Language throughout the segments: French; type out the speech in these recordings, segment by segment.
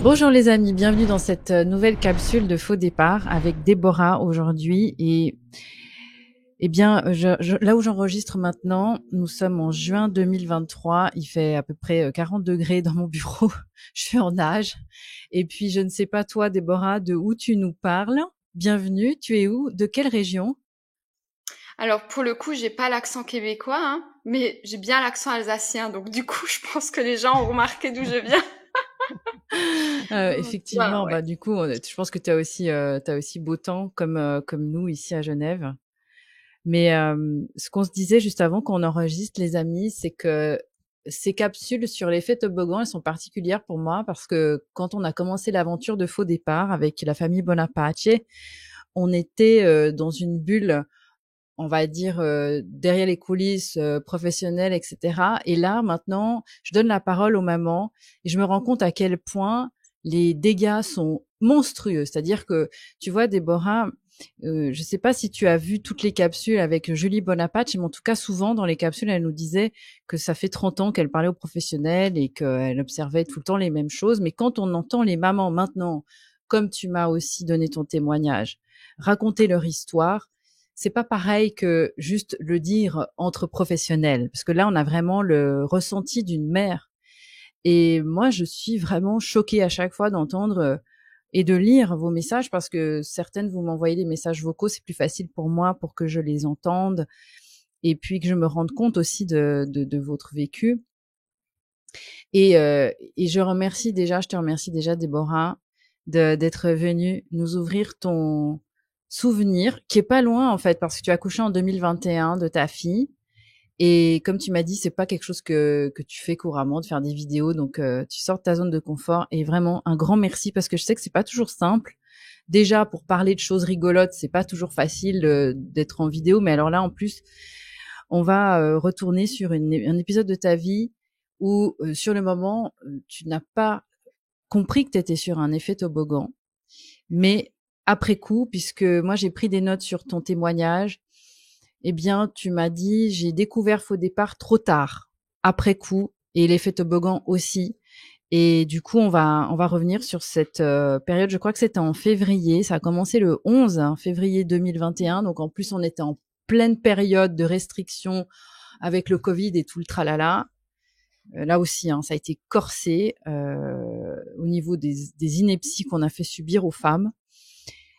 Bonjour les amis, bienvenue dans cette nouvelle capsule de Faux Départ avec Déborah aujourd'hui. Et eh bien, là où j'enregistre maintenant, nous sommes en juin 2023. Il fait à peu près 40 degrés dans mon bureau. Je suis en nage. Et puis, je ne sais pas toi, Déborah, de où tu nous parles. Bienvenue. Tu es où? De quelle région? Alors pour le coup, j'ai pas l'accent québécois, hein, mais j'ai bien l'accent alsacien. Donc du coup, je pense que les gens ont remarqué d'où je viens. Voilà, Effectivement, ouais. bah du coup, je pense que t'as aussi beau temps comme nous ici à Genève. Mais ce qu'on se disait juste avant qu'on enregistre, les amis, c'est que ces capsules sur l'effet toboggan, elles sont particulières pour moi parce que quand on a commencé l'aventure de Faux Départ avec la famille Bonaparte, on était dans une bulle, on va dire, derrière les coulisses professionnelles, etc. Et là, maintenant, je donne la parole aux mamans et je me rends compte à quel point les dégâts sont monstrueux. C'est-à-dire que, tu vois, Déborah, je ne sais pas si tu as vu toutes les capsules avec Julie Bonaparte, mais en tout cas, souvent dans les capsules, elle nous disait que ça fait 30 ans qu'elle parlait aux professionnels et qu'elle observait tout le temps les mêmes choses. Mais quand on entend les mamans maintenant, comme tu m'as aussi donné ton témoignage, raconter leur histoire, c'est pas pareil que juste le dire entre professionnels, parce que là, on a vraiment le ressenti d'une mère. Et moi, je suis vraiment choquée à chaque fois d'entendre et de lire vos messages, parce que certaines, vous m'envoyez des messages vocaux, c'est plus facile pour moi pour que je les entende et puis que je me rende compte aussi de votre vécu. Et je te remercie déjà, Déborah, d'être venue nous ouvrir ton souvenir, qui est pas loin en fait, parce que tu as accouché en 2021 de ta fille. Et comme tu m'as dit, c'est pas quelque chose que tu fais couramment de faire des vidéos, donc tu sors de ta zone de confort. Et vraiment un grand merci parce que je sais que c'est pas toujours simple. Déjà pour parler de choses rigolotes, c'est pas toujours facile d'être en vidéo, mais alors là en plus, on va retourner sur un épisode de ta vie où sur le moment, tu n'as pas compris que tu étais sur un effet toboggan, mais après coup, puisque moi j'ai pris des notes sur ton témoignage, eh bien tu m'as dit j'ai découvert Faux Départ trop tard, après coup, et l'effet toboggan aussi. Et du coup, on va revenir sur cette période. Je crois que c'était en février. Ça a commencé le 11 février 2021. Donc en plus, on était en pleine période de restrictions avec le Covid et tout le tralala. Là aussi, hein, ça a été corsé au niveau des inepties qu'on a fait subir aux femmes.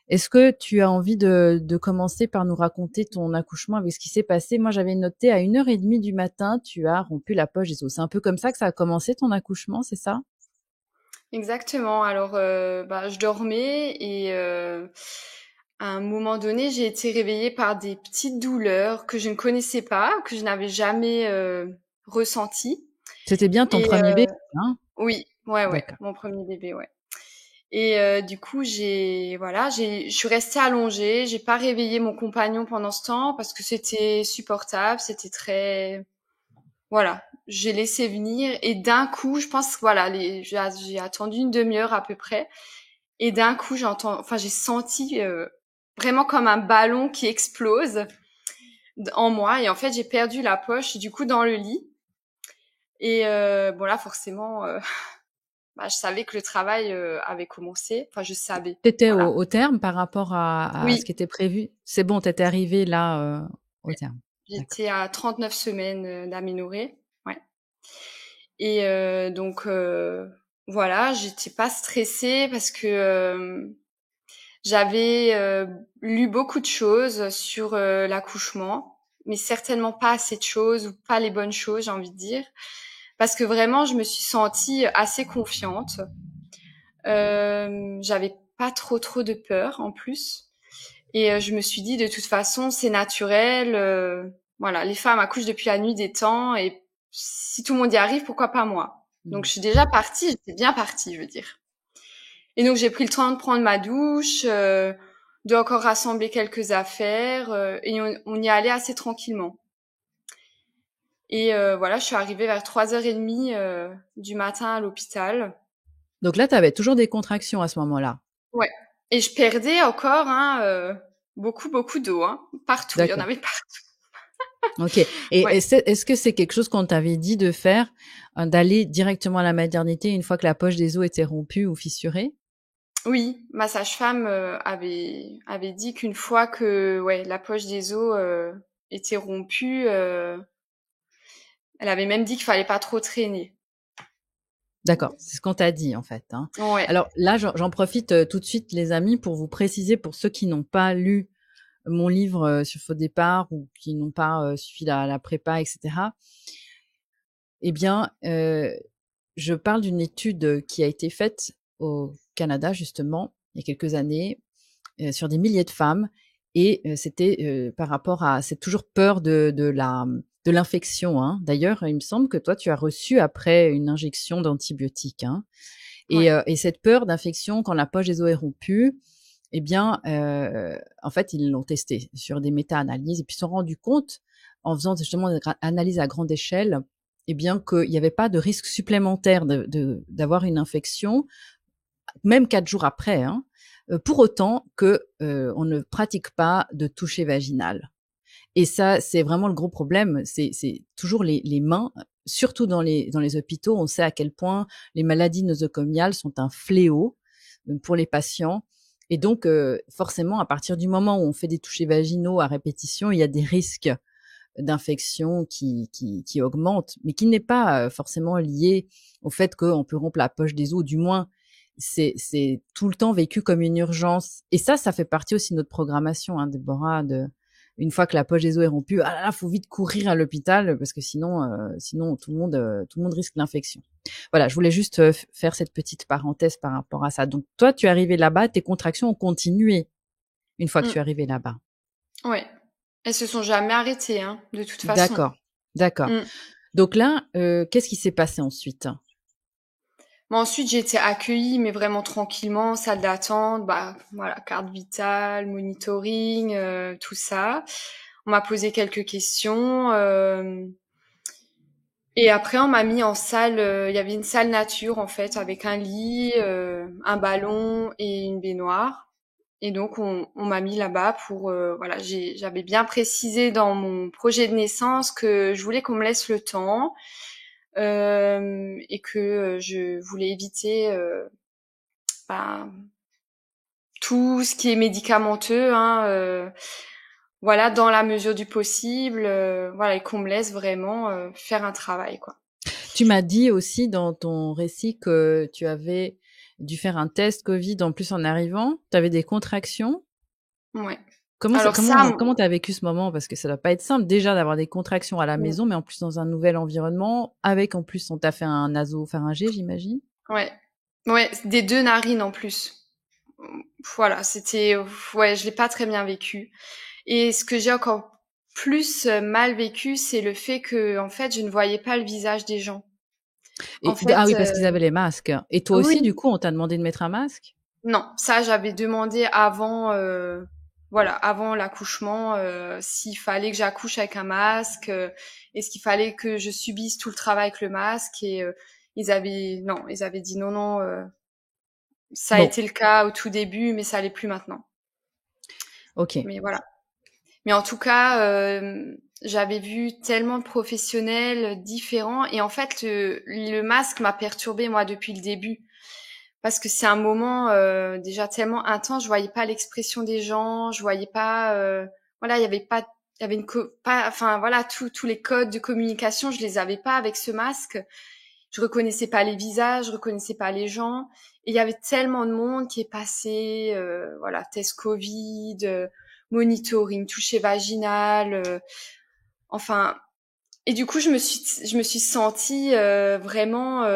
Est-ce que tu as envie de commencer par nous raconter ton accouchement avec ce qui s'est passé? Moi, j'avais noté à 1h30 du matin, tu as rompu la poche des os. C'est un peu comme ça que ça a commencé ton accouchement, c'est ça? Exactement. Alors, je dormais et à un moment donné, j'ai été réveillée par des petites douleurs que je ne connaissais pas, que je n'avais jamais ressenties. C'était bien ton Et premier bébé, hein? oui, ouais, ouais, D'accord. mon premier bébé, ouais. Et du coup, je suis restée allongée. J'ai pas réveillé mon compagnon pendant ce temps parce que c'était supportable, c'était très, voilà. J'ai laissé venir et d'un coup, je pense, que, voilà, j'ai attendu une demi-heure à peu près et d'un coup, j'ai senti vraiment comme un ballon qui explose en moi et en fait, j'ai perdu la poche du coup dans le lit et bon là, forcément, je savais que le travail avait commencé. Enfin, je savais, T'étais voilà. au terme par rapport à ce Oui, qui était prévu? C'est bon, t'étais arrivée là, au ouais. terme. D'accord. J'étais à 39 semaines d'aménorrhée, ouais. Et voilà, j'étais pas stressée parce que j'avais lu beaucoup de choses sur l'accouchement, mais certainement pas assez de choses ou pas les bonnes choses, j'ai envie de dire, parce que vraiment, je me suis sentie assez confiante. J'avais pas trop de peur en plus. Et je me suis dit, de toute façon, c'est naturel. Voilà, les femmes accouchent depuis la nuit des temps. Et si tout le monde y arrive, pourquoi pas moi? Donc, Mmh. je suis déjà partie. J'étais bien partie, je veux dire. Et donc, j'ai pris le temps de prendre ma douche, de encore rassembler quelques affaires. Et on y allait assez tranquillement. Et voilà, je suis arrivée vers 3h30 du matin à l'hôpital. Donc là, tu avais toujours des contractions à ce moment-là? Ouais. Et je perdais encore beaucoup d'eau, hein, partout. Il y en D'accord. avait partout. Ok. Et Ouais. est-ce que c'est quelque chose qu'on t'avait dit de faire, d'aller directement à la maternité une fois que la poche des os était rompue ou fissurée? Oui, ma sage-femme avait dit qu'une fois que ouais la poche des os était rompue, elle avait même dit qu'il fallait pas trop traîner. D'accord, c'est ce qu'on t'a dit en fait, hein. Ouais, Alors là, j'en profite tout de suite, les amis, pour vous préciser, pour ceux qui n'ont pas lu mon livre sur Faux départ ou qui n'ont pas suivi la prépa, etc. Eh bien, je parle d'une étude qui a été faite au Canada justement il y a quelques années sur des milliers de femmes et c'était par rapport à cette toujours peur de l'infection. Hein. D'ailleurs, il me semble que toi, tu as reçu après une injection d'antibiotiques. Hein. ouais, Et cette peur d'infection quand la poche des os est rompue, eh bien, en fait, ils l'ont testé sur des méta-analyses et puis se sont rendus compte, en faisant justement des analyses à grande échelle, eh bien, qu'il n'y avait pas de risque supplémentaire d'avoir une infection, même 4 jours après, hein, pour autant que on ne pratique pas de toucher vaginal. Et ça, c'est vraiment le gros problème. C'est toujours les mains, surtout dans les hôpitaux. On sait à quel point les maladies nosocomiales sont un fléau pour les patients. Et donc, forcément, à partir du moment où on fait des touchés vaginaux à répétition, il y a des risques d'infection qui augmentent, mais qui n'est pas forcément lié au fait qu'on peut rompre la poche des os. Du moins, c'est tout le temps vécu comme une urgence. Et ça fait partie aussi de notre programmation, hein, Déborah, une fois que la poche des os est rompue, ah là là, faut vite courir à l'hôpital parce que sinon tout le monde risque l'infection. Voilà, je voulais juste faire cette petite parenthèse par rapport à ça. Donc toi, tu es arrivé là-bas, tes contractions ont continué une fois que tu es mmh, arrivé là-bas. ouais. Elles se sont jamais arrêtées, hein, de toute façon. D'accord, d'accord. Mmh. Donc là, qu'est-ce qui s'est passé ensuite? Mais ensuite, j'ai été accueillie, mais vraiment tranquillement, salle d'attente, bah voilà, carte vitale, monitoring, tout ça. On m'a posé quelques questions. Et après, on m'a mis en salle. Il y avait une salle nature en fait, avec un lit, un ballon et une baignoire. Et donc, on m'a mis là-bas pour voilà. J'avais bien précisé dans mon projet de naissance que je voulais qu'on me laisse le temps et que je voulais éviter bah, tout ce qui est médicamenteux, hein, voilà, dans la mesure du possible, voilà, et qu'on me laisse vraiment faire un travail, quoi. Tu m'as dit aussi dans ton récit que tu avais dû faire un test Covid en plus en arrivant. Tu avais des contractions. Ouais. Comment ça, Alors ça, comment t'as vécu ce moment? Parce que ça doit pas être simple déjà d'avoir des contractions à la mm, maison, mais en plus dans un nouvel environnement, avec en plus on t'a fait un nasopharyngé, j'imagine. ouais, ouais, des deux narines en plus. Voilà, c'était, ouais, je l'ai pas très bien vécu. Et ce que j'ai encore plus mal vécu, c'est le fait que, en fait, je ne voyais pas le visage des gens. En Et, fait, ah oui, parce qu'ils avaient les masques. Et toi aussi, du oui, coup, on t'a demandé de mettre un masque? non, ça j'avais demandé avant, voilà, avant l'accouchement, s'il fallait que j'accouche avec un masque, est-ce qu'il fallait que je subisse tout le travail avec le masque et ils avaient dit non, non, ça a Bon, été le cas au tout début, mais ça l'est plus maintenant. ok. Mais voilà. Mais en tout cas, j'avais vu tellement de professionnels différents et en fait, le masque m'a perturbée moi depuis le début. Parce que c'est un moment déjà tellement intense, je voyais pas l'expression des gens, je voyais pas voilà, il y avait pas il y avait pas enfin voilà, tous les codes de communication, je les avais pas avec ce masque. Je reconnaissais pas les visages, je reconnaissais pas les gens et il y avait tellement de monde qui est passé voilà, test Covid, monitoring, toucher vaginal enfin et du coup, je me suis sentie vraiment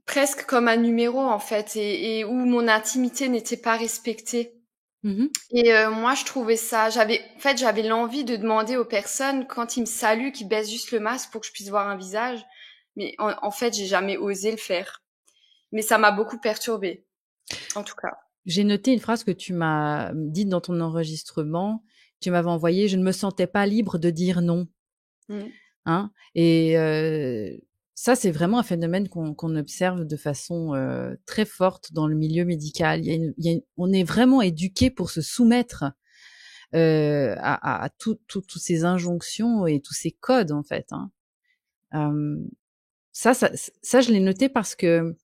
presque comme un numéro en fait et où mon intimité n'était pas respectée. Mhm. Et moi je trouvais ça, j'avais l'envie de demander aux personnes quand ils me saluent qu'ils baissent juste le masque pour que je puisse voir un visage, mais en fait j'ai jamais osé le faire. Mais ça m'a beaucoup perturbée, en tout cas. J'ai noté une phrase que tu m'as dite dans ton enregistrement. Tu m'avais envoyé, je ne me sentais pas libre de dire non. Mmh. Hein. Et ça, c'est vraiment un phénomène qu'on observe de façon très forte dans le milieu médical. On est vraiment éduqué pour se soumettre à toutes ces injonctions et tous ces codes en fait. Hein. Euh, ça, je l'ai noté parce que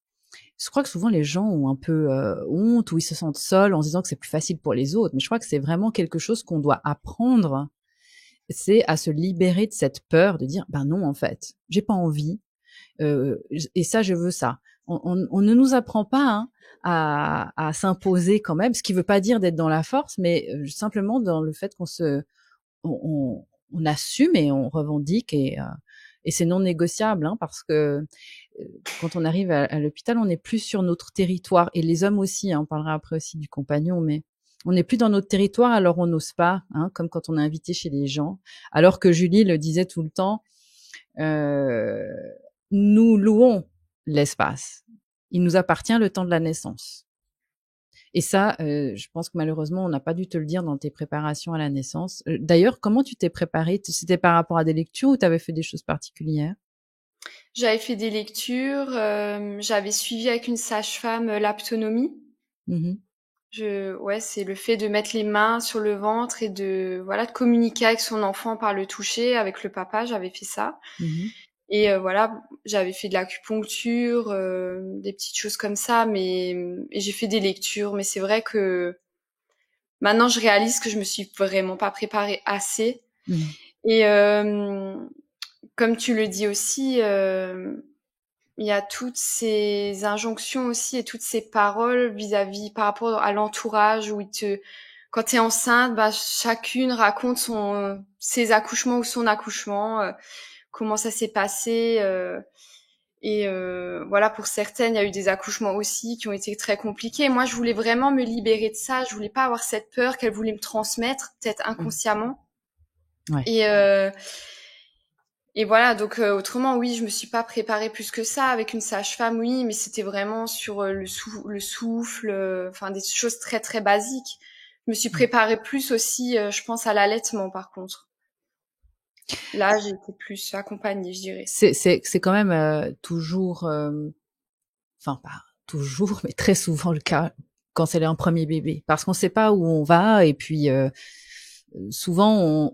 je crois que souvent les gens ont un peu honte ou ils se sentent seuls en se disant que c'est plus facile pour les autres. Mais je crois que c'est vraiment quelque chose qu'on doit apprendre. C'est à se libérer de cette peur de dire, ben non, en fait, j'ai pas envie. Et ça, je veux ça. On ne nous apprend pas hein, à s'imposer quand même, ce qui veut pas dire d'être dans la force, mais simplement dans le fait on assume et on revendique et c'est non négociable hein, parce que quand on arrive à l'hôpital, on n'est plus sur notre territoire et les hommes aussi. Hein, on parlera après aussi du compagnon, mais on n'est plus dans notre territoire, alors on n'ose pas, hein, comme quand on est invité chez les gens. Alors que Julie le disait tout le temps, euh, nous louons l'espace. Il nous appartient le temps de la naissance. Et ça, je pense que malheureusement, on n'a pas dû te le dire dans tes préparations à la naissance. D'ailleurs, comment tu t'es préparée? C'était par rapport à des lectures ou tu avais fait des choses particulières? J'avais fait des lectures, j'avais suivi avec une sage-femme l'aptonomie. Mmh. Ouais, c'est le fait de mettre les mains sur le ventre et de communiquer avec son enfant par le toucher, avec le papa, j'avais fait ça. Mmh. Et voilà, j'avais fait de l'acupuncture, des petites choses comme ça, et j'ai fait des lectures. Mais c'est vrai que maintenant, je réalise que je me suis vraiment pas préparée assez. Mmh. Et comme tu le dis aussi, il y a toutes ces injonctions aussi et toutes ces paroles vis-à-vis par rapport à l'entourage où quand t'es enceinte, bah chacune raconte ses accouchements ou son accouchement, comment ça s'est passé. Et voilà, pour certaines, il y a eu des accouchements aussi qui ont été très compliqués. Moi, je voulais vraiment me libérer de ça. Je voulais pas avoir cette peur qu'elle voulait me transmettre, peut-être Mmh. inconsciemment. Ouais. Et et voilà, donc autrement, oui, je me suis pas préparée plus que ça avec une sage-femme, oui, mais c'était vraiment sur le souffle, enfin des choses très très basiques. Je me suis Mmh. préparée plus aussi, je pense, à l'allaitement par contre. Là, j'ai été plus accompagnée, je dirais. C'est quand même toujours, enfin pas toujours, mais très souvent le cas quand c'est un premier bébé, parce qu'on ne sait pas où on va et puis souvent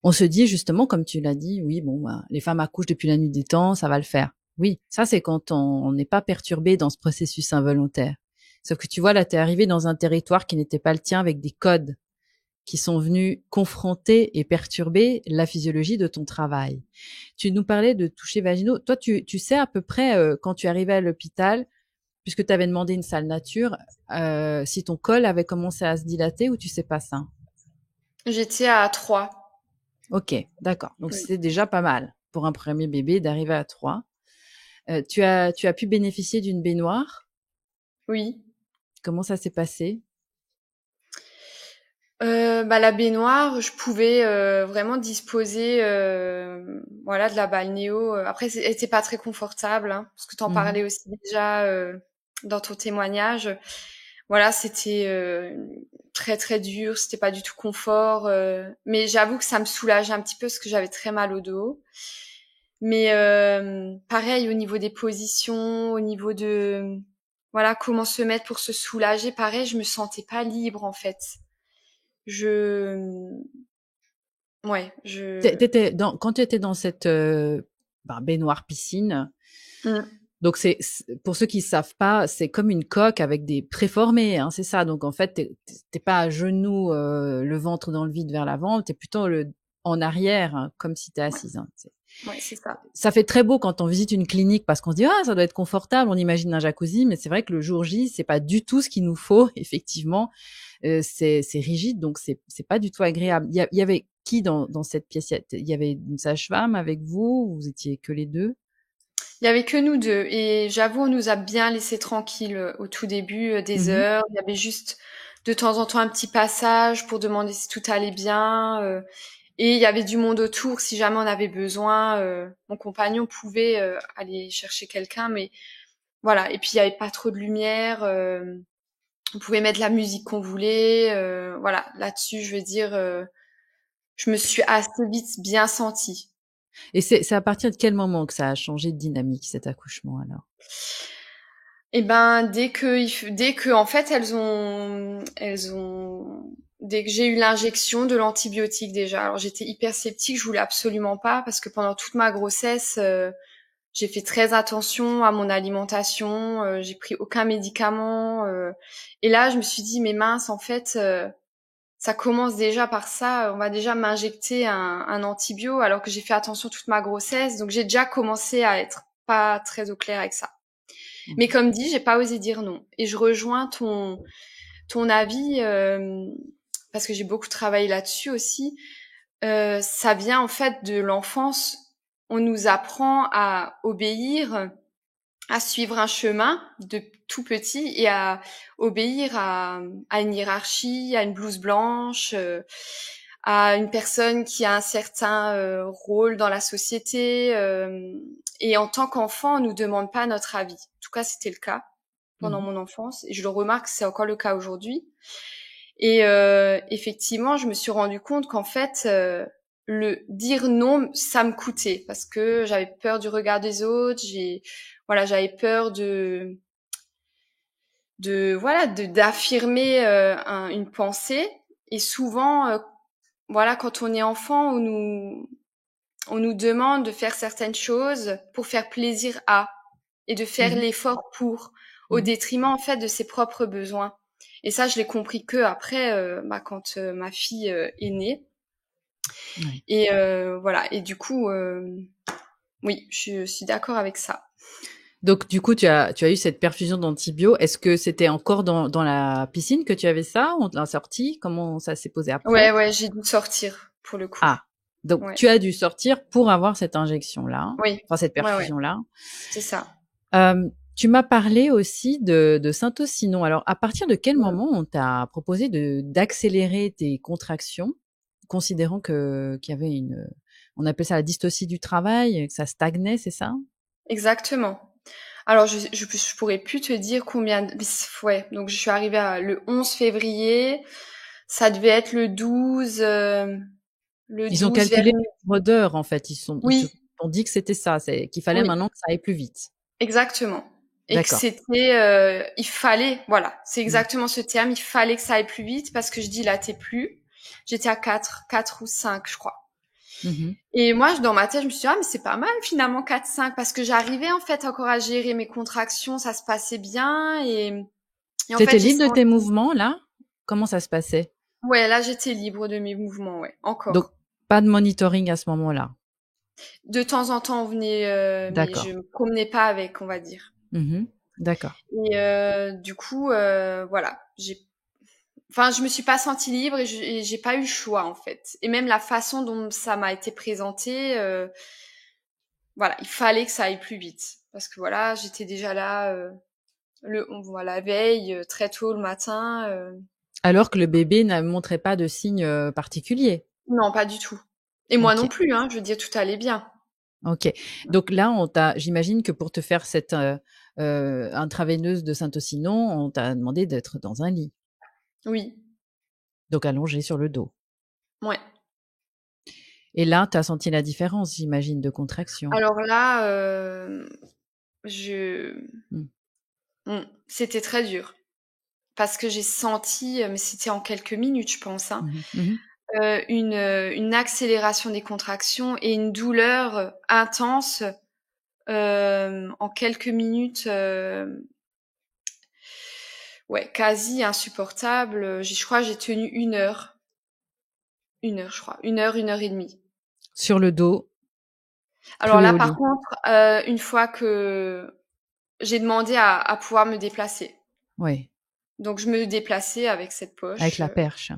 on se dit justement, comme tu l'as dit, oui bon, bah, les femmes accouchent depuis la nuit des temps, ça va le faire. Oui, ça c'est quand on n'est pas perturbé dans ce processus involontaire. Sauf que tu vois là, t'es arrivé dans un territoire qui n'était pas le tien avec des codes qui sont venus confronter et perturber la physiologie de ton travail. Tu nous parlais de toucher vaginaux. Toi, tu sais à peu près quand tu arrivais à l'hôpital, puisque tu avais demandé une salle nature, si ton col avait commencé à se dilater ou tu sais pas ça? J'étais à 3. Ok, d'accord. Donc Oui. c'est déjà pas mal pour un premier bébé d'arriver à 3. Tu as pu bénéficier d'une baignoire. Oui. Comment ça s'est passé? Bah, la baignoire, je pouvais vraiment disposer voilà de la balnéo. Après, elle était pas très confortable, hein, parce que t'en Mhm. parlais aussi déjà dans ton témoignage. Voilà, c'était très très dur, c'était pas du tout confort. Mais j'avoue que ça me soulageait un petit peu parce que j'avais très mal au dos. Mais pareil au niveau des positions, au niveau de voilà comment se mettre pour se soulager, pareil, je me sentais pas libre en fait. Je Ouais, Quand tu étais dans cette baignoire piscine, mmh. donc pour ceux qui savent pas, c'est comme une coque avec des préformés, hein, c'est ça. Donc en fait, t'es pas à genoux, le ventre dans le vide vers l'avant, t'es plutôt en arrière, hein, comme si t'es Ouais, assise. Hein. ouais, c'est ça. Ça fait très beau quand on visite une clinique parce qu'on se dit ah ça doit être confortable, on imagine un jacuzzi, mais c'est vrai que le jour J c'est pas du tout ce qu'il nous faut effectivement. C'est rigide donc c'est pas du tout agréable. Il y avait qui dans cette pièce? Il y avait une sage-femme avec vous? Vous étiez que les deux? Il y avait que nous 2 et j'avoue, on nous a bien laissés tranquilles, au tout début, des Mhm. heures. Il y avait juste de temps en temps un petit passage pour demander si tout allait bien, et il y avait du monde autour si jamais on avait besoin. Mon compagnon pouvait, aller chercher quelqu'un, mais voilà, et puis il y avait pas trop de lumière, on pouvait mettre la musique qu'on voulait, voilà. Là-dessus, je veux dire, je me suis assez vite bien sentie. Et c'est à partir de quel moment que ça a changé de dynamique cet accouchement alors? Et ben dès que en fait elles ont Dès que j'ai eu l'injection de l'antibiotique déjà. Alors j'étais hyper sceptique, je voulais absolument pas parce que pendant toute ma grossesse, j'ai fait très attention à mon alimentation, j'ai pris aucun médicament. Et là, je me suis dit, mais mince, en fait, ça commence déjà par ça. On va déjà m'injecter un antibio alors que j'ai fait attention toute ma grossesse. Donc j'ai déjà commencé à être pas très au clair avec ça. Mais comme dit, j'ai pas osé dire non. Et je rejoins ton avis parce que j'ai beaucoup travaillé là-dessus aussi. Ça vient en fait de l'enfance. On nous apprend à obéir, à suivre un chemin de tout petit et à obéir à une hiérarchie, à une blouse blanche, à une personne qui a un certain rôle dans la société. Et en tant qu'enfant, on nous demande pas notre avis. En tout cas, c'était le cas pendant mon enfance. Et je le remarque, c'est encore le cas aujourd'hui. Et effectivement, je me suis rendu compte qu'en fait, le dire non, ça me coûtait parce que j'avais peur du regard des autres. J'avais peur d'affirmer une pensée. Et souvent, quand on est enfant, on nous demande de faire certaines choses pour faire plaisir à et de faire l'effort pour, au détriment en fait de ses propres besoins. Et ça, je l'ai compris que après, quand ma fille est née. Ouais. Et voilà. Et du coup, oui, je suis d'accord avec ça. Donc, du coup, tu as eu cette perfusion d'antibio. Est-ce que c'était encore dans la piscine que tu avais ça? On te l'a sorti? Comment ça s'est posé après? Ouais, j'ai dû sortir pour le coup. Ah, donc Ouais. tu as dû sortir pour avoir cette injection-là, Oui. enfin cette Ouais. perfusion-là. C'est ça. Tu m'as parlé aussi de Saint-Osynon. Alors, à partir de quel moment on t'a proposé d'accélérer tes contractions, considérant qu'il y avait on appelle ça la dystocie du travail, que ça stagnait, c'est ça? Exactement. Alors, je pourrais plus te dire combien. Ouais. Donc, je suis arrivée le 11 février. Ça devait être le 12. Le Ils ont 12 vers. calculé le nombre d'heures, en fait. Ils te Oui. ont dit que c'était ça, c'est qu'il fallait Oui. maintenant que ça aille plus vite. Exactement. Et que D'accord. c'était, il fallait, voilà, c'est Mmh. exactement ce terme, il fallait que ça aille plus vite parce que je dilatais plus. J'étais à 4 ou 5, je crois. Mmh. Et moi, dans ma tête, je me suis dit, ah, mais c'est pas mal finalement 4, 5 parce que j'arrivais en fait encore à gérer mes contractions, ça se passait bien et en Tu étais fait, j'ai libre de senti, tes mouvements, là? Comment ça se passait? ouais, là, j'étais libre de mes mouvements, ouais, Donc, encore. pas de monitoring à ce moment-là? De temps en temps, on venait, mais je D'accord. me promenais pas avec, on va dire. Mmh. D'accord. Et du coup, voilà, je me suis pas sentie libre et j'ai pas eu le choix en fait. Et même la façon dont ça m'a été présenté, voilà, il fallait que ça aille plus vite parce que voilà, j'étais déjà là la veille, très tôt le matin. Alors que le bébé ne montrait pas de signes, particuliers? Non, pas du tout. Et moi non OK, plus, hein. Je veux dire, tout allait bien. OK. Donc là, j'imagine que pour te faire cette, intraveineuse de Saint-Osynon, on t'a demandé d'être dans un lit, Oui, donc allongé sur le dos. ouais. Et là, tu as senti la différence, j'imagine, de contraction? Alors là, je, Mmh. c'était très dur parce que j'ai senti, mais c'était en quelques minutes, je pense, hein. Mmh mh. Mmh. Une accélération des contractions et une douleur intense en quelques minutes, ouais, quasi insupportable. Je crois que j'ai tenu 1 heure, je crois, 1 heure et demie. Sur le dos, Alors cloué là, au par lit? contre, une fois que j'ai demandé à pouvoir me déplacer, Oui, donc je me déplaçais avec cette avec poche. la perche.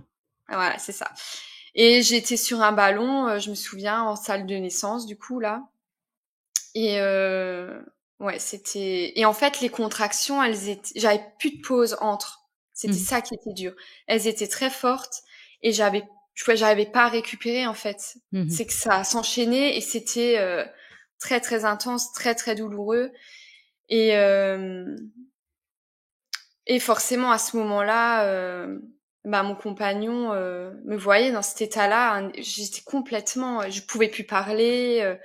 Voilà, c'est ça. Et j'étais sur un ballon, je me souviens, en salle de naissance, du coup là. Et ouais, c'était. Et en fait, les contractions, j'avais plus de pause entre. C'était Mmh. ça qui était dur. Elles étaient très fortes et j'arrivais pas à récupérer en fait. Mmh. C'est que ça s'enchaînait et c'était très très intense, très très douloureux. Et et forcément à ce moment-là, mon compagnon me voyait dans cet état-là. J'étais complètement, je pouvais plus parler.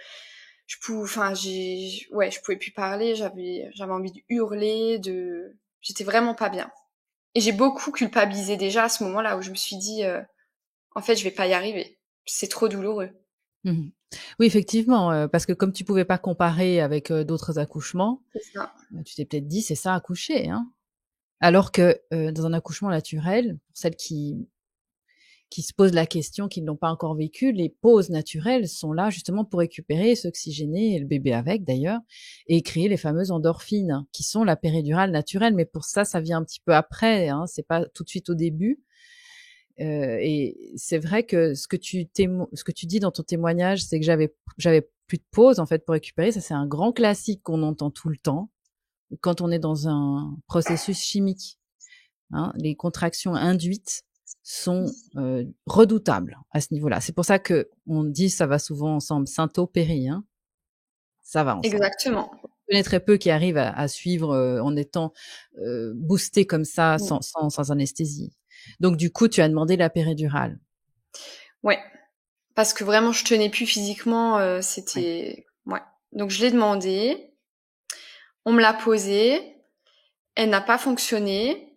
Je pouvais plus parler. J'avais envie de hurler. J'étais vraiment pas bien. Et j'ai beaucoup culpabilisé déjà à ce moment-là où je me suis dit, en fait, je vais pas y arriver. C'est trop douloureux. Mmh. Oui, effectivement, parce que comme tu pouvais pas comparer avec, d'autres accouchements, C'est ça. tu t'es peut-être dit: «C'est ça accoucher», hein? Alors que, dans un accouchement naturel, pour celles qui se posent la question, qui ne l'ont pas encore vécu, les pauses naturelles sont là justement pour récupérer, s'oxygéner, et le bébé avec d'ailleurs, et créer les fameuses endorphines, qui sont la péridurale naturelle. Mais pour ça, ça vient un petit peu après, hein, c'est pas tout de suite au début. Et c'est vrai que ce que tu dis dans ton témoignage, c'est que j'avais plus de pause en fait pour récupérer. Ça, c'est un grand classique qu'on entend tout le temps quand on est dans un processus chimique, hein. Les contractions induites sont redoutables à ce niveau-là. C'est pour ça que on dit ça va souvent ensemble, synto-péri, hein. Ça va ensemble. Exactement. Je connais très peu qui arrivent à suivre en étant boostés comme ça, Mmh. sans anesthésie. Donc du coup, tu as demandé la péridurale. Ouais. Parce que vraiment, je tenais plus physiquement, Ouais. c'était ouais. Donc je l'ai demandé, on me l'a posée, elle n'a pas fonctionné.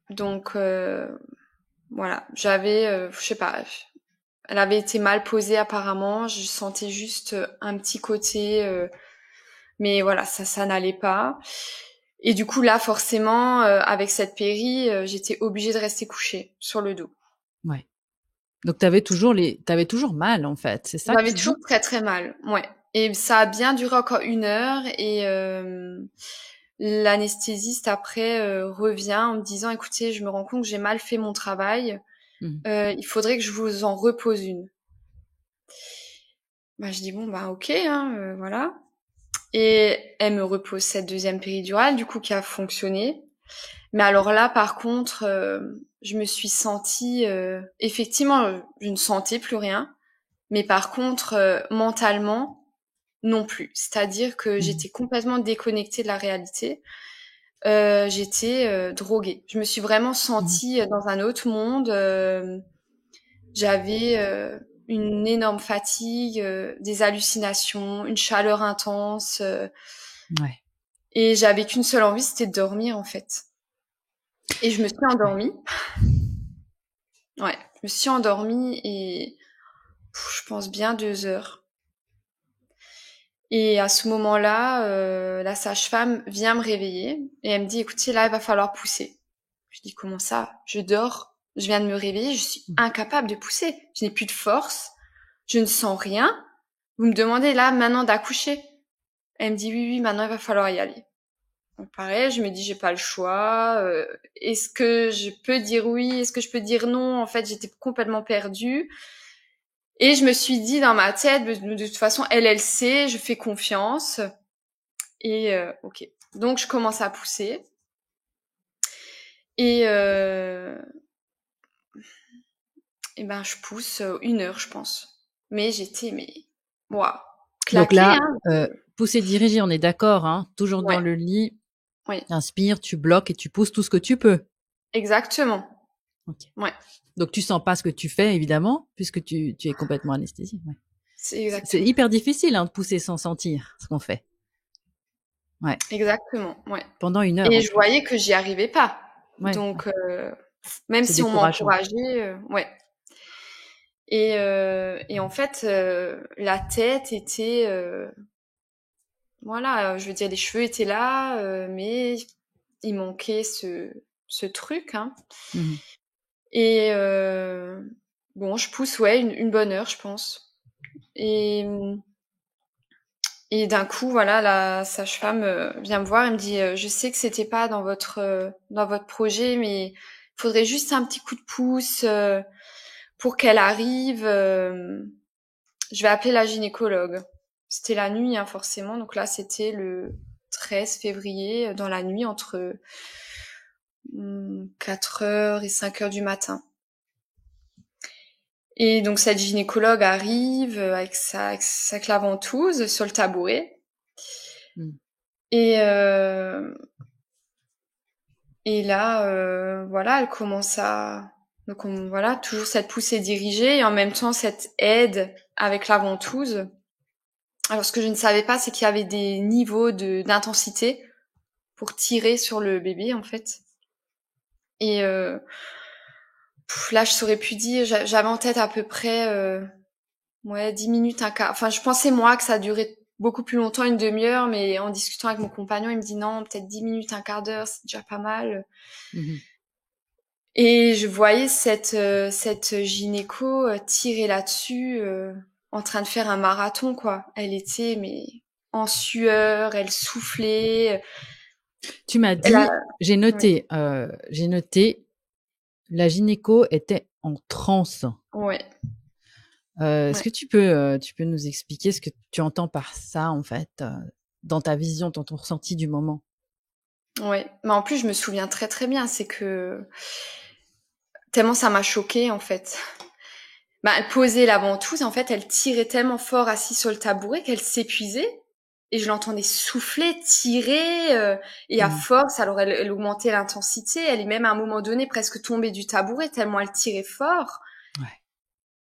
Donc voilà, j'avais, je sais pas, elle avait été mal posée apparemment, je sentais juste, un petit côté, mais voilà, ça n'allait pas. Et du coup là, forcément, avec cette péri, j'étais obligée de rester couchée sur le dos. Ouais. Donc t'avais toujours mal en fait, c'est ça que J'avais tu toujours dis? très très mal, ouais. Et ça a bien duré encore 1 heure et l'anesthésiste après revient en me disant écoutez, je me rends compte que j'ai mal fait mon travail, Mmh. il faudrait que je vous en repose une. Bah je dis bon bah ok hein, voilà. Et elle me repose cette deuxième péridurale du coup qui a fonctionné. Mais alors là par contre je me suis sentie effectivement je ne sentais plus rien, mais par contre mentalement non plus. C'est-à-dire que Mmh. j'étais complètement déconnectée de la réalité. J'étais droguée. Je me suis vraiment Mmh. sentie dans un autre monde. J'avais une énorme fatigue, des hallucinations, une chaleur intense, Ouais. et j'avais qu'une seule envie, c'était de dormir en fait. Et je me suis Ouais. endormie. Ouais, je me suis endormie et je pense bien 2 heures. Et à ce moment-là, la sage-femme vient me réveiller et elle me dit écoutez là, il va falloir pousser. Je dis comment ça? Je dors, je viens de me réveiller, je suis Mmh. incapable de pousser. Je n'ai plus de force, je ne sens rien. Vous me demandez là maintenant d'accoucher. Elle me dit oui, oui, maintenant il va falloir y aller. Donc pareil, je me dis j'ai pas le choix. Est-ce que je peux dire oui? Est-ce que je peux dire non? En fait, j'étais complètement perdue. Et je me suis dit dans ma tête, de toute façon, elle sait, je fais confiance. Et ok. Donc je commence à pousser. Et et ben je pousse 1 heure, je pense. Mais j'étais waouh, Donc claquée, là, hein. poussée dirigée, on est d'accord, hein? Toujours dans Ouais, le lit, oui, tu inspires, tu bloques et tu pousses tout ce que tu peux. exactement. OK. Ouais, Donc tu sens pas ce que tu fais évidemment, puisque tu es complètement anesthésiée, ouais. c'est C'est exactement. hyper difficile, hein, de pousser sans sentir ce qu'on fait. Ouais. Exactement, ouais. Pendant 1 heure Et en je plus. voyais que j'y arrivais pas. Ouais, ouais. Donc même C'est si on décourageant. m'encourageait, ouais. Et en fait, la tête était, voilà, je veux dire les cheveux étaient là, mais il manquait ce truc, hein. Mmh. Et bon, je pousse, ouais, une bonne heure, je pense. Et et d'un coup, voilà, la sage-femme vient me voir et me dit je sais que c'était pas dans votre projet, mais il faudrait juste un petit coup de pouce pour qu'elle arrive. Je vais appeler la gynécologue. C'était la nuit, hein, forcément. Donc là, c'était le 13 février, dans la nuit, entre 4 heures et 5 heures du matin. Et donc cette gynécologue arrive avec sa claventouse sur le tabouret. Mmh. Et, et là, voilà, elle commence à... Donc voilà, toujours cette poussée dirigée et en même temps cette aide avec la ventouse. Alors ce que je ne savais pas, c'est qu'il y avait des niveaux d'intensité pour tirer sur le bébé en fait. Et là, je saurais plus dire. J'avais en tête à peu près 10 minutes, un quart. Enfin, je pensais moi que ça durait beaucoup plus longtemps, une demi-heure, mais en discutant avec mon compagnon, il me dit non, peut-être 10 minutes, un quart d'heure, c'est déjà pas mal. Mhm. Et je voyais cette gynéco tirer là-dessus, en train de faire un marathon, quoi. Elle était mais en sueur, elle soufflait. Tu m'as Elle a... dit, Ouais. j'ai noté, la gynéco était en transe. Ouais. Est-ce Ouais. que tu peux nous expliquer ce que tu entends par ça, en fait, dans ta vision, dans ton ressenti du moment? Ouais. Mais en plus, je me souviens très très bien. C'est que tellement ça m'a choquée, en fait. Bah, elle posait la ventouse, en fait, elle tirait tellement fort assise sur le tabouret qu'elle s'épuisait. Et je l'entendais souffler, tirer, et à Mmh. force, alors elle augmentait l'intensité. Elle est même à un moment donné presque tombée du tabouret tellement elle tirait fort. Ouais.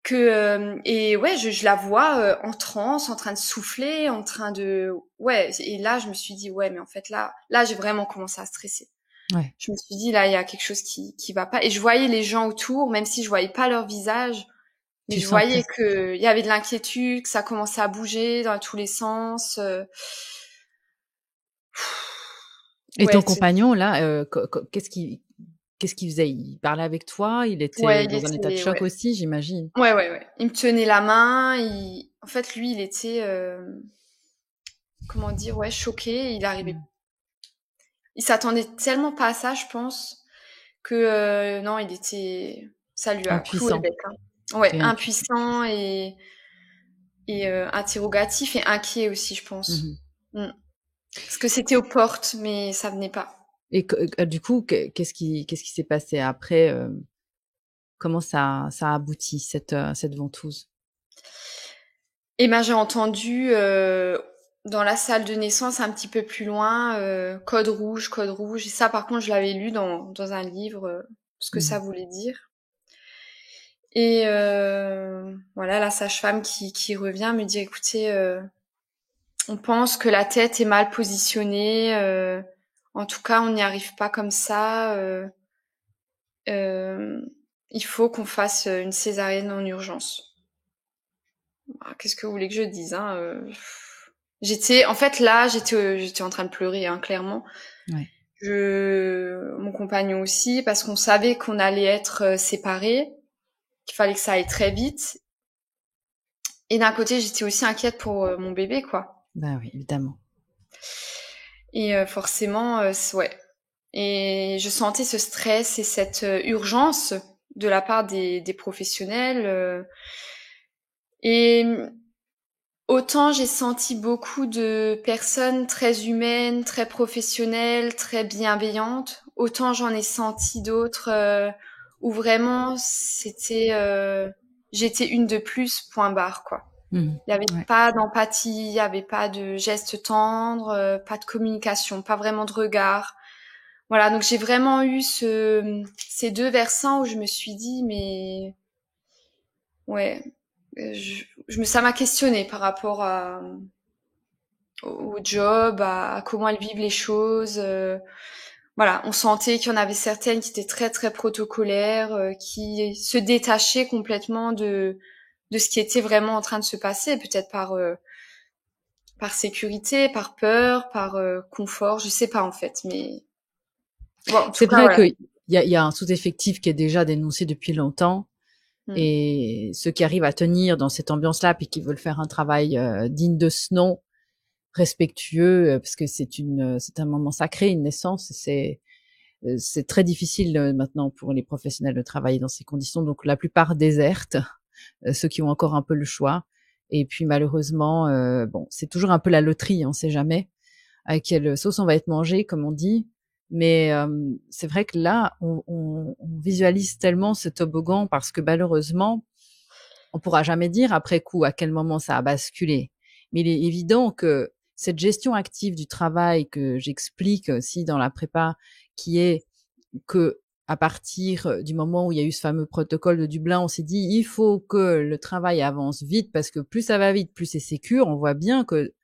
Que et ouais, je la vois en transe, en train de souffler, en train de ouais. Et là, je me suis dit ouais, mais en fait là, j'ai vraiment commencé à stresser. Ouais. Je me suis dit là, il y a quelque chose qui va pas. Et je voyais les gens autour, même si je voyais pas leur visage, mais Tu je voyais sentais. que il y avait de l'inquiétude, que ça commençait à bouger dans tous les sens. Et ton Ouais, compagnon, là, qu'est-ce qu'il faisait? Il parlait avec toi? Il ouais, était il dans un état de était choc ouais. aussi, j'imagine? Ouais, ouais, ouais. Il me tenait la main. En fait, lui, il était comment dire, ouais, choqué. Mmh. Il s'attendait tellement pas à ça, je pense, que non, ça lui a cloué le Impuissant bec. Hein. Ouais, et impuissant. impuissant et interrogatif et inquiet aussi, je pense. Mmh. Mm. Parce que c'était aux portes, mais ça venait pas. Et du coup, qu'est-ce qui s'est passé après? Comment ça a abouti cette ventouse? Et ben j'ai entendu dans la salle de naissance un petit peu plus loin code rouge, code rouge. Et ça, par contre, je l'avais lu dans un livre, ce que ça Mmh. voulait dire. Et voilà, la sage-femme qui revient me dit, écoutez, on pense que la tête est mal positionnée. En tout cas, on n'y arrive pas comme ça. Euh, il faut qu'on fasse une césarienne en urgence. Ah, qu'est-ce que vous voulez que je dise hein en fait, là, j'étais en train de pleurer, hein, clairement. Ouais. Mon compagnon aussi, parce qu'on savait qu'on allait être séparés, qu'il fallait que ça aille très vite. Et d'un côté, j'étais aussi inquiète pour mon bébé, quoi. Bah, oui, évidemment. Et forcément, ouais. Et je sentais ce stress et cette urgence de la part des professionnels. Et autant j'ai senti beaucoup de personnes très humaines, très professionnelles, très bienveillantes, autant j'en ai senti d'autres où vraiment j'étais une de plus, point barre, quoi. Mmh. Il y avait Ouais. pas d'empathie, il y avait pas de gestes tendres, pas de communication, pas vraiment de regard. Voilà, donc j'ai vraiment eu ces deux versants où je me suis dit, mais ouais, ça m'a questionné par rapport au job, à comment elles vivent les choses. Voilà, on sentait qu'il y en avait certaines qui étaient très très protocolaires, qui se détachaient complètement de ce qui était vraiment en train de se passer, peut-être par sécurité, par peur, par confort, je sais pas en fait, mais bon, en tout C'est cas vrai voilà. il y a un sous-effectif qui est déjà dénoncé depuis longtemps Mm. et ceux qui arrivent à tenir dans cette ambiance-là, puis qui veulent faire un travail, digne de ce nom, respectueux, parce que c'est un moment sacré, une naissance, c'est très difficile, maintenant pour les professionnels de travailler dans ces conditions, donc la plupart désertent, ceux qui ont encore un peu le choix et puis malheureusement, bon, c'est toujours un peu la loterie, on sait jamais à quelle sauce on va être mangé, comme on dit. Mais c'est vrai que là, on visualise tellement ce toboggan parce que malheureusement, on pourra jamais dire après coup à quel moment ça a basculé. Mais il est évident que cette gestion active du travail que j'explique aussi dans la prépa, qui est que à partir du moment où il y a eu ce fameux protocole de Dublin, on s'est dit il faut que le travail avance vite parce que plus ça va vite, plus c'est sécure. On voit bien que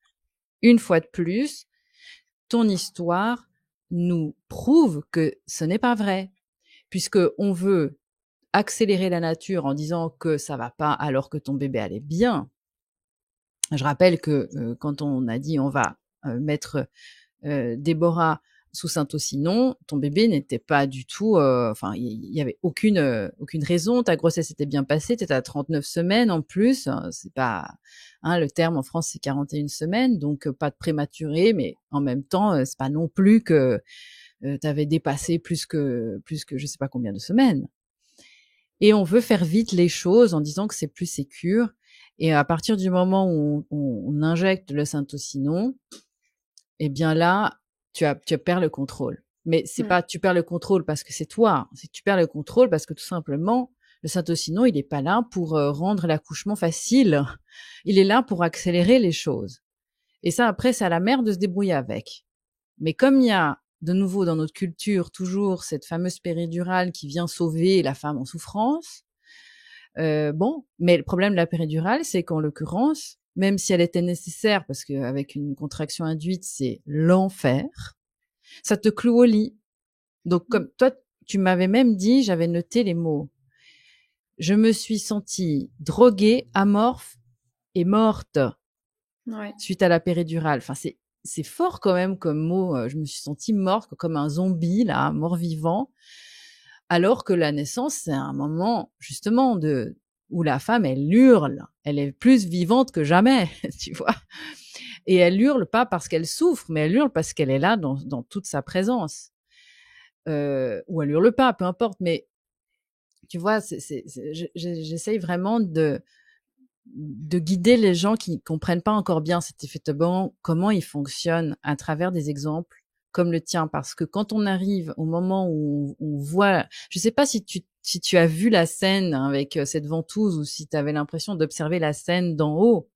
une fois de plus, ton histoire nous prouve que ce n'est pas vrai, puisque on veut accélérer la nature en disant que ça va pas alors que ton bébé allait bien. Je rappelle que quand on a dit on va mettre Déborah sous Saint-Ossinon, ton bébé n'était pas du tout, enfin, il y avait aucune raison. Ta grossesse était bien passée, tu étais à 39 semaines en plus. C'est pas, hein, le terme en France, c'est 41 semaines, donc pas de prématuré, mais en même temps, c'est pas non plus que tu avais dépassé plus que je sais pas combien de semaines. Et on veut faire vite les choses en disant que c'est plus sécure. Et à partir du moment où on injecte le Saint-Ossinon, eh bien là, tu perds le contrôle. Mais c'est pas tu perds le contrôle parce que c'est toi, c'est que tu perds le contrôle parce que tout simplement, le Saint-Ossinon, il est pas là pour rendre l'accouchement facile. Il est là pour accélérer les choses. Et ça, après, c'est à la mère de se débrouiller avec. Mais comme il y a de nouveau dans notre culture toujours cette fameuse péridurale qui vient sauver la femme en souffrance, bon, mais le problème de la péridurale, c'est qu'en l'occurrence, même si elle était nécessaire, parce qu'avec une contraction induite, c'est l'enfer, ça te cloue au lit. Donc, comme toi, tu m'avais même dit, j'avais noté les mots. Je me suis sentie droguée, amorphe et morte suite à la péridurale. Enfin, c'est fort quand même comme mot. Je me suis sentie morte comme un zombie, là, mort-vivant. Alors que la naissance, c'est un moment, justement, où la femme, elle hurle. Elle est plus vivante que jamais, tu vois. Et elle hurle pas parce qu'elle souffre, mais elle hurle parce qu'elle est là dans toute sa présence. Ou elle hurle pas, peu importe. Mais tu vois, j'essaye vraiment de guider les gens qui comprennent pas encore bien cet effet Toboggan, comment il fonctionne à travers des exemples comme le tien, parce que quand on arrive au moment où on voit, je sais pas si tu as vu la scène avec cette ventouse ou si tu avais l'impression d'observer la scène d'en haut,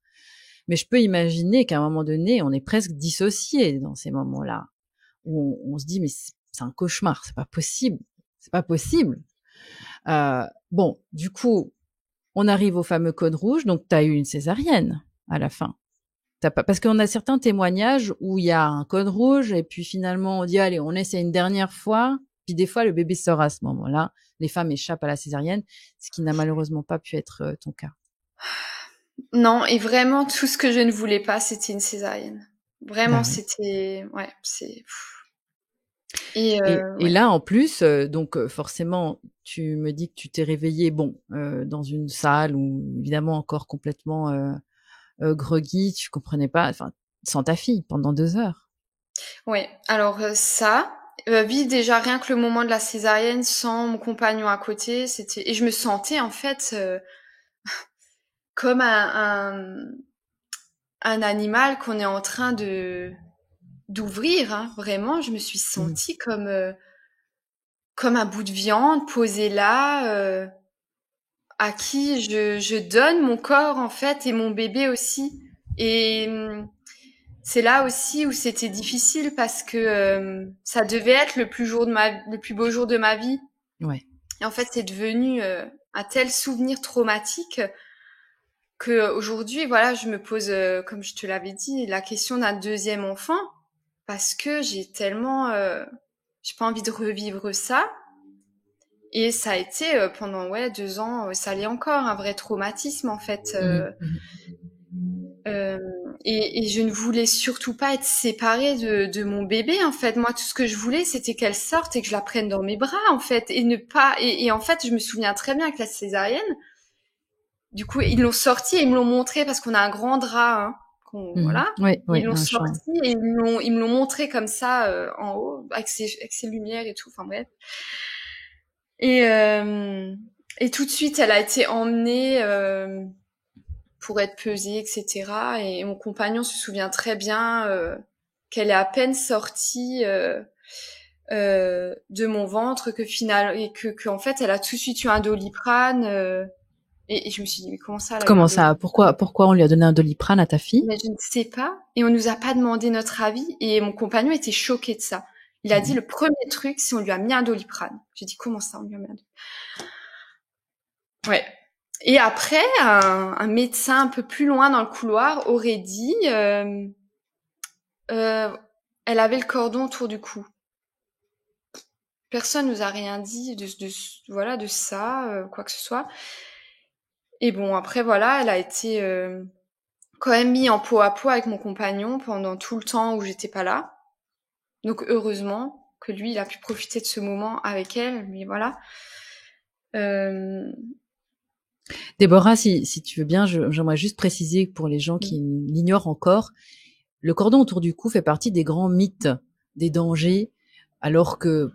mais je peux imaginer qu'à un moment donné, on est presque dissocié dans ces moments-là, où on se dit mais c'est un cauchemar, c'est pas possible. Bon, du coup, on arrive au fameux code rouge, donc tu as eu une césarienne à la fin. Parce qu'on a certains témoignages où il y a un code rouge et puis finalement on dit allez, on essaie une dernière fois, puis des fois le bébé sort à ce moment-là, les femmes échappent à la césarienne, ce qui n'a malheureusement pas pu être ton cas. Non, et vraiment tout ce que je ne voulais pas, c'était une césarienne. Vraiment, bah, c'était c'est et là en plus donc forcément tu me dis que tu t'es réveillée dans une salle où évidemment encore complètement groggy, tu comprenais pas, enfin sans ta fille pendant 2 heures. Ouais, alors vivre déjà rien que le moment de la césarienne sans mon compagnon à côté, et je me sentais en fait comme un animal qu'on est en train d'ouvrir, hein. Vraiment, je me suis sentie comme un bout de viande posé là, à qui je donne mon corps en fait et mon bébé aussi. Et c'est là aussi où c'était difficile parce que ça devait être le plus beau jour de ma vie. Ouais. Et en fait, c'est devenu un tel souvenir traumatique que aujourd'hui, voilà, je me pose, comme je te l'avais dit, la question d'un deuxième enfant parce que j'ai tellement, j'ai pas envie de revivre ça. Et ça a été pendant 2 ans, ça l'est encore, un vrai traumatisme en fait. Et je ne voulais surtout pas être séparée de mon bébé en fait. Moi, tout ce que je voulais, c'était qu'elle sorte et que je la prenne dans mes bras en fait, et ne pas. Et en fait, je me souviens très bien que la césarienne. Du coup, ils l'ont sortie et ils me l'ont montré parce qu'on a un grand drap. Hein, voilà. Oui, ils l'ont sorti et ils me l'ont montré comme ça en haut avec ses lumières et tout. Enfin bref. Et tout de suite, elle a été emmenée pour être pesée, etc. Et mon compagnon se souvient très bien qu'elle est à peine sortie de mon ventre, que en fait, elle a tout de suite eu un Doliprane. Et je me suis dit, mais comment ça? Comment ça? Pourquoi on lui a donné un Doliprane à ta fille? Mais je ne sais pas. Et on nous a pas demandé notre avis. Et mon compagnon était choqué de ça. Il a dit le premier truc, c'est on lui a mis un Doliprane. J'ai dit, comment ça, on lui a mis un Doliprane? Ouais. Et après, un médecin un peu plus loin dans le couloir aurait dit, elle avait le cordon autour du cou. personne nous a rien dit voilà, de ça, quoi que ce soit. Et bon, après, voilà, elle a été quand même mis en peau à peau avec mon compagnon pendant tout le temps où j'étais pas là. Donc, heureusement que lui, il a pu profiter de ce moment avec elle. Mais voilà. Déborah, si tu veux bien, j'aimerais juste préciser pour les gens qui l'ignorent encore, le cordon autour du cou fait partie des grands mythes, des dangers, alors que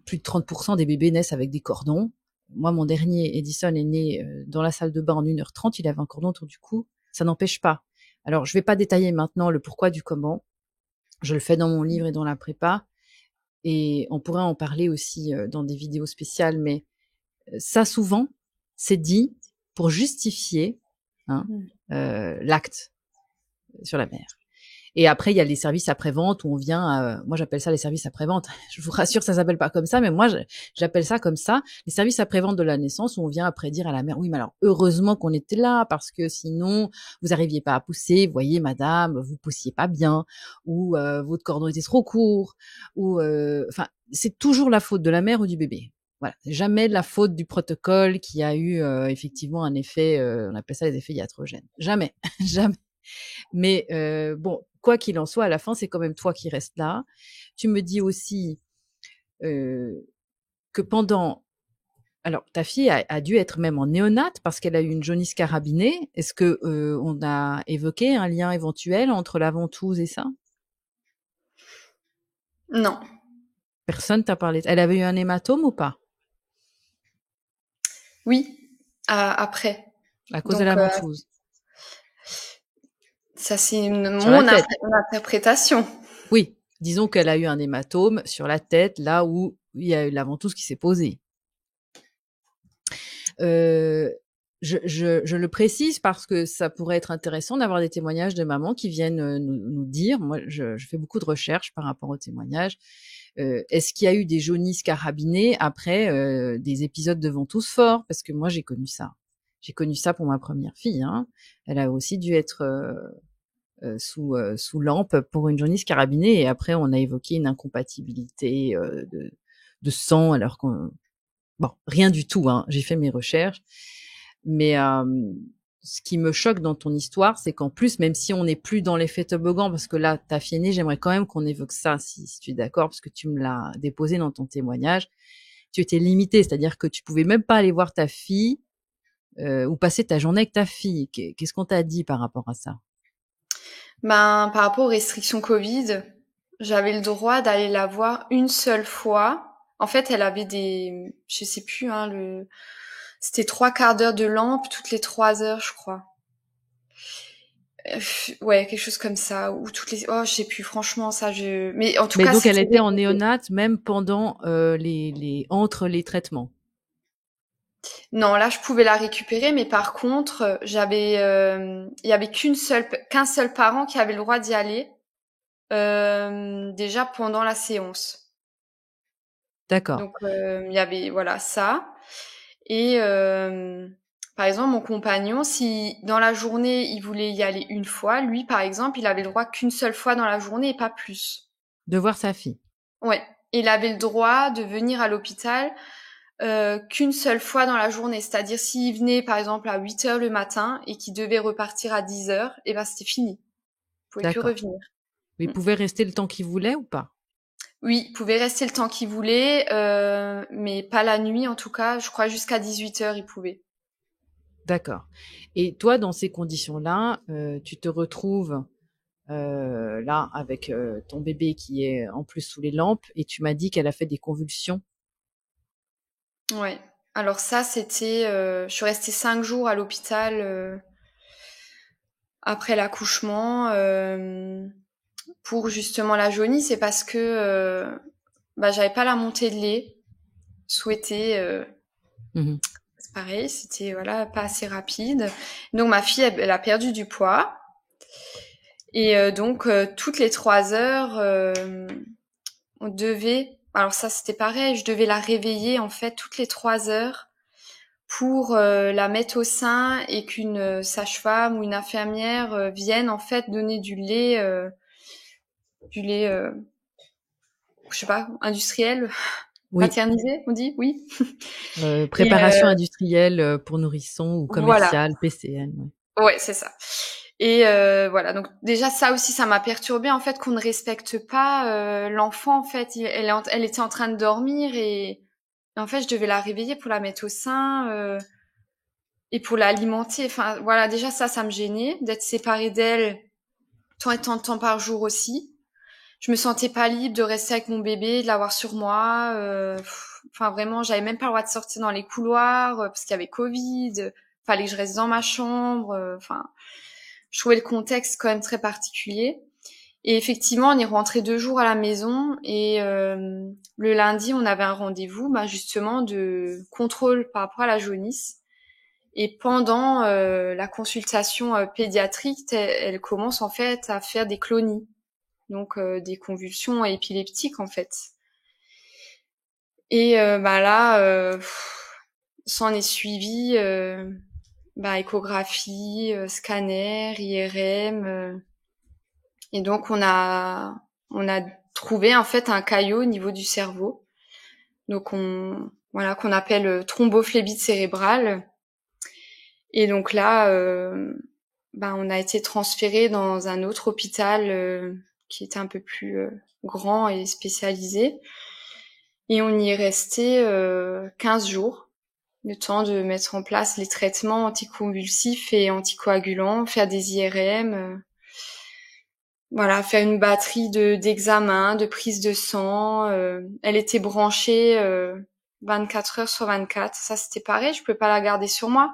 plus de 30% des bébés naissent avec des cordons. Moi, mon dernier, Edison, est né dans la salle de bain en 1h30, il avait un cordon autour du cou. Ça n'empêche pas. Alors, je vais pas détailler maintenant le pourquoi du comment. Je le fais dans mon livre et dans la prépa. Et on pourrait en parler aussi dans des vidéos spéciales, mais ça, souvent, c'est dit pour justifier l'acte sur la mère. Et après, il y a les services après-vente où on vient, moi j'appelle ça les services après-vente. Je vous rassure, ça s'appelle pas comme ça, mais moi j'appelle ça comme ça, les services après-vente de la naissance où on vient après dire à la mère, oui, mais alors heureusement qu'on était là parce que sinon vous arriviez pas à pousser, vous voyez madame, vous poussiez pas bien, ou votre cordon était trop court, ou enfin c'est toujours la faute de la mère ou du bébé. Voilà, jamais la faute du protocole qui a eu effectivement un effet, on appelle ça les effets iatrogènes. Jamais, jamais. Mais bon, quoi qu'il en soit, à la fin, c'est quand même toi qui restes là. Tu me dis aussi que pendant... Alors, ta fille a dû être même en néonate parce qu'elle a eu une jaunisse carabinée. Est-ce que on a évoqué un lien éventuel entre la ventouse et ça? Non. Personne t'a parlé. Elle avait eu un hématome ou pas? Oui, après. À cause de la ventouse. Ça, c'est mon tête. interprétation. Oui, disons qu'elle a eu un hématome sur la tête, là où il y a eu la ventouse qui s'est posée. Je le précise parce que ça pourrait être intéressant d'avoir des témoignages de mamans qui viennent nous dire. Moi, je fais beaucoup de recherches par rapport aux témoignages. Est-ce qu'il y a eu des jaunisses carabinées après des épisodes de ventouse forts? Parce que moi, j'ai connu ça. J'ai connu ça pour ma première fille. Hein. Elle a aussi dû être sous lampe pour une jaunisse carabinée. Et après, on a évoqué une incompatibilité de sang, alors qu'on... Bon, rien du tout. Hein. J'ai fait mes recherches. Mais ce qui me choque dans ton histoire, c'est qu'en plus, même si on n'est plus dans l'effet toboggan, parce que là, ta fille aînée, j'aimerais quand même qu'on évoque ça, si tu es d'accord, parce que tu me l'as déposé dans ton témoignage. Tu étais limitée, c'est-à-dire que tu pouvais même pas aller voir ta fille ou passer ta journée avec ta fille. Qu'est-ce qu'on t'a dit par rapport à ça? Ben, par rapport aux restrictions Covid, j'avais le droit d'aller la voir une seule fois. En fait, elle avait je sais plus, c'était 3/4 d'heure de lampe toutes les 3 heures, je crois. Ouais, quelque chose comme ça, ou je sais plus, franchement, mais en tout Mais cas, donc, elle c'était était en néonate même pendant entre les traitements. Non, là, je pouvais la récupérer, mais par contre, il y avait qu'un seul parent qui avait le droit d'y aller, déjà pendant la séance. D'accord. Donc, il y avait, voilà, ça. Et par exemple, mon compagnon, si dans la journée, il voulait y aller une fois, lui, par exemple, il avait le droit qu'une seule fois dans la journée et pas plus. De voir sa fille. Ouais. Il avait le droit de venir à l'hôpital qu'une seule fois dans la journée. C'est-à-dire, s'il venait, par exemple, à 8 heures le matin et qu'il devait repartir à 10 heures, et ben, c'était fini. Il pouvait plus D'accord. revenir. Il pouvait rester le temps qu'il voulait ou pas? Oui, il pouvait rester le temps qu'il voulait, mais pas la nuit, en tout cas. Je crois jusqu'à 18 heures, il pouvait. D'accord. Et toi, dans ces conditions-là, tu te retrouves là avec ton bébé qui est en plus sous les lampes et tu m'as dit qu'elle a fait des convulsions. Ouais. Alors ça, c'était... je suis restée 5 jours à l'hôpital après l'accouchement pour justement la jaunisse. C'est parce que j'avais pas la montée de lait souhaitée. C'est pareil, c'était voilà pas assez rapide. Donc ma fille, elle a perdu du poids. Et donc toutes les 3 heures, on devait... Alors ça, c'était pareil, je devais la réveiller en fait toutes les 3 heures pour la mettre au sein et qu'une sage-femme ou une infirmière vienne en fait donner du lait, je sais pas, industriel. Oui, maternisé, on dit? Oui. Et préparation industrielle pour nourrissons ou voilà. commerciale, PCN. Ouais. Ouais, c'est ça. Et voilà, donc déjà ça aussi, ça m'a perturbée en fait qu'on ne respecte pas l'enfant en fait. Elle était en train de dormir et en fait je devais la réveiller pour la mettre au sein et pour l'alimenter. Enfin voilà, déjà ça me gênait d'être séparée d'elle tant et tant de temps par jour aussi. Je me sentais pas libre de rester avec mon bébé, de l'avoir sur moi. Enfin vraiment, j'avais même pas le droit de sortir dans les couloirs parce qu'il y avait Covid. Fallait que je reste dans ma chambre. Enfin, je trouvais le contexte quand même très particulier. Et effectivement, on est rentré 2 jours à la maison et le lundi, on avait un rendez-vous, justement de contrôle par rapport à la jaunisse. Et pendant la consultation pédiatrique, elle commence en fait à faire des clonies, donc des convulsions épileptiques en fait. Et là, s'en est suivi échographie, scanner, IRM. Et donc on a trouvé en fait un caillot au niveau du cerveau. Donc qu'on appelle thrombophlébite cérébrale. Et donc là, on a été transféré dans un autre hôpital qui était un peu plus grand et spécialisé. Et on y est resté 15 jours, le temps de mettre en place les traitements anticonvulsifs et anticoagulants, faire des IRM, faire une batterie d'examens, de prise de sang. Elle était branchée 24 heures sur 24. Ça, c'était pareil, je pouvais pas la garder sur moi.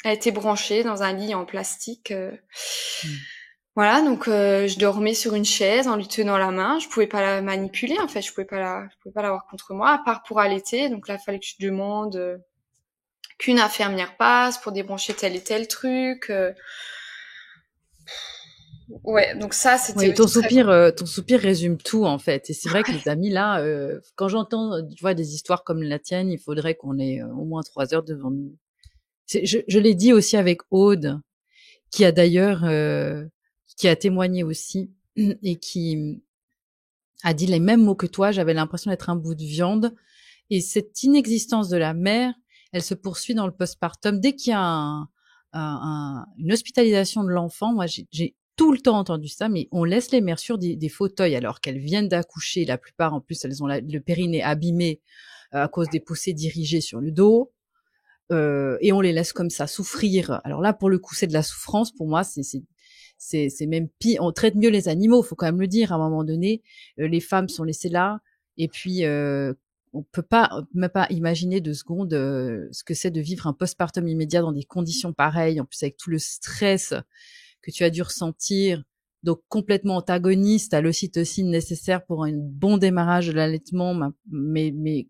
Elle était branchée dans un lit en plastique. Voilà, donc je dormais sur une chaise en lui tenant la main. Je pouvais pas la manipuler en fait, je pouvais pas l'avoir contre moi, à part pour allaiter. Donc là, il fallait que je demande qu'une infirmière passe pour débrancher tel et tel truc. Ouais, donc ça, c'était Oui, aussi très... ton soupir résume tout en fait. Et c'est vrai que les amis là, quand j'entends, tu vois, des histoires comme la tienne, il faudrait qu'on ait au moins 3 heures devant nous. Je l'ai dit aussi avec Aude, qui a d'ailleurs, qui a témoigné aussi et qui a dit les mêmes mots que toi. J'avais l'impression d'être un bout de viande. Et cette inexistence de la mère, elle se poursuit dans le postpartum. Dès qu'il y a une hospitalisation de l'enfant, moi j'ai tout le temps entendu ça, mais on laisse les mères sur des fauteuils alors qu'elles viennent d'accoucher. La plupart, en plus, elles ont le périnée abîmé à cause des poussées dirigées sur le dos. Et on les laisse comme ça souffrir. Alors là, pour le coup, c'est de la souffrance. Pour moi, c'est même pire. On traite mieux les animaux, faut quand même le dire. À un moment donné, les femmes sont laissées là. Et puis, on peut pas même pas imaginer 2 secondes ce que c'est de vivre un postpartum immédiat dans des conditions pareilles. En plus, avec tout le stress que tu as dû ressentir. Donc complètement antagoniste à l'ocytocine nécessaire pour un bon démarrage de l'allaitement. Mais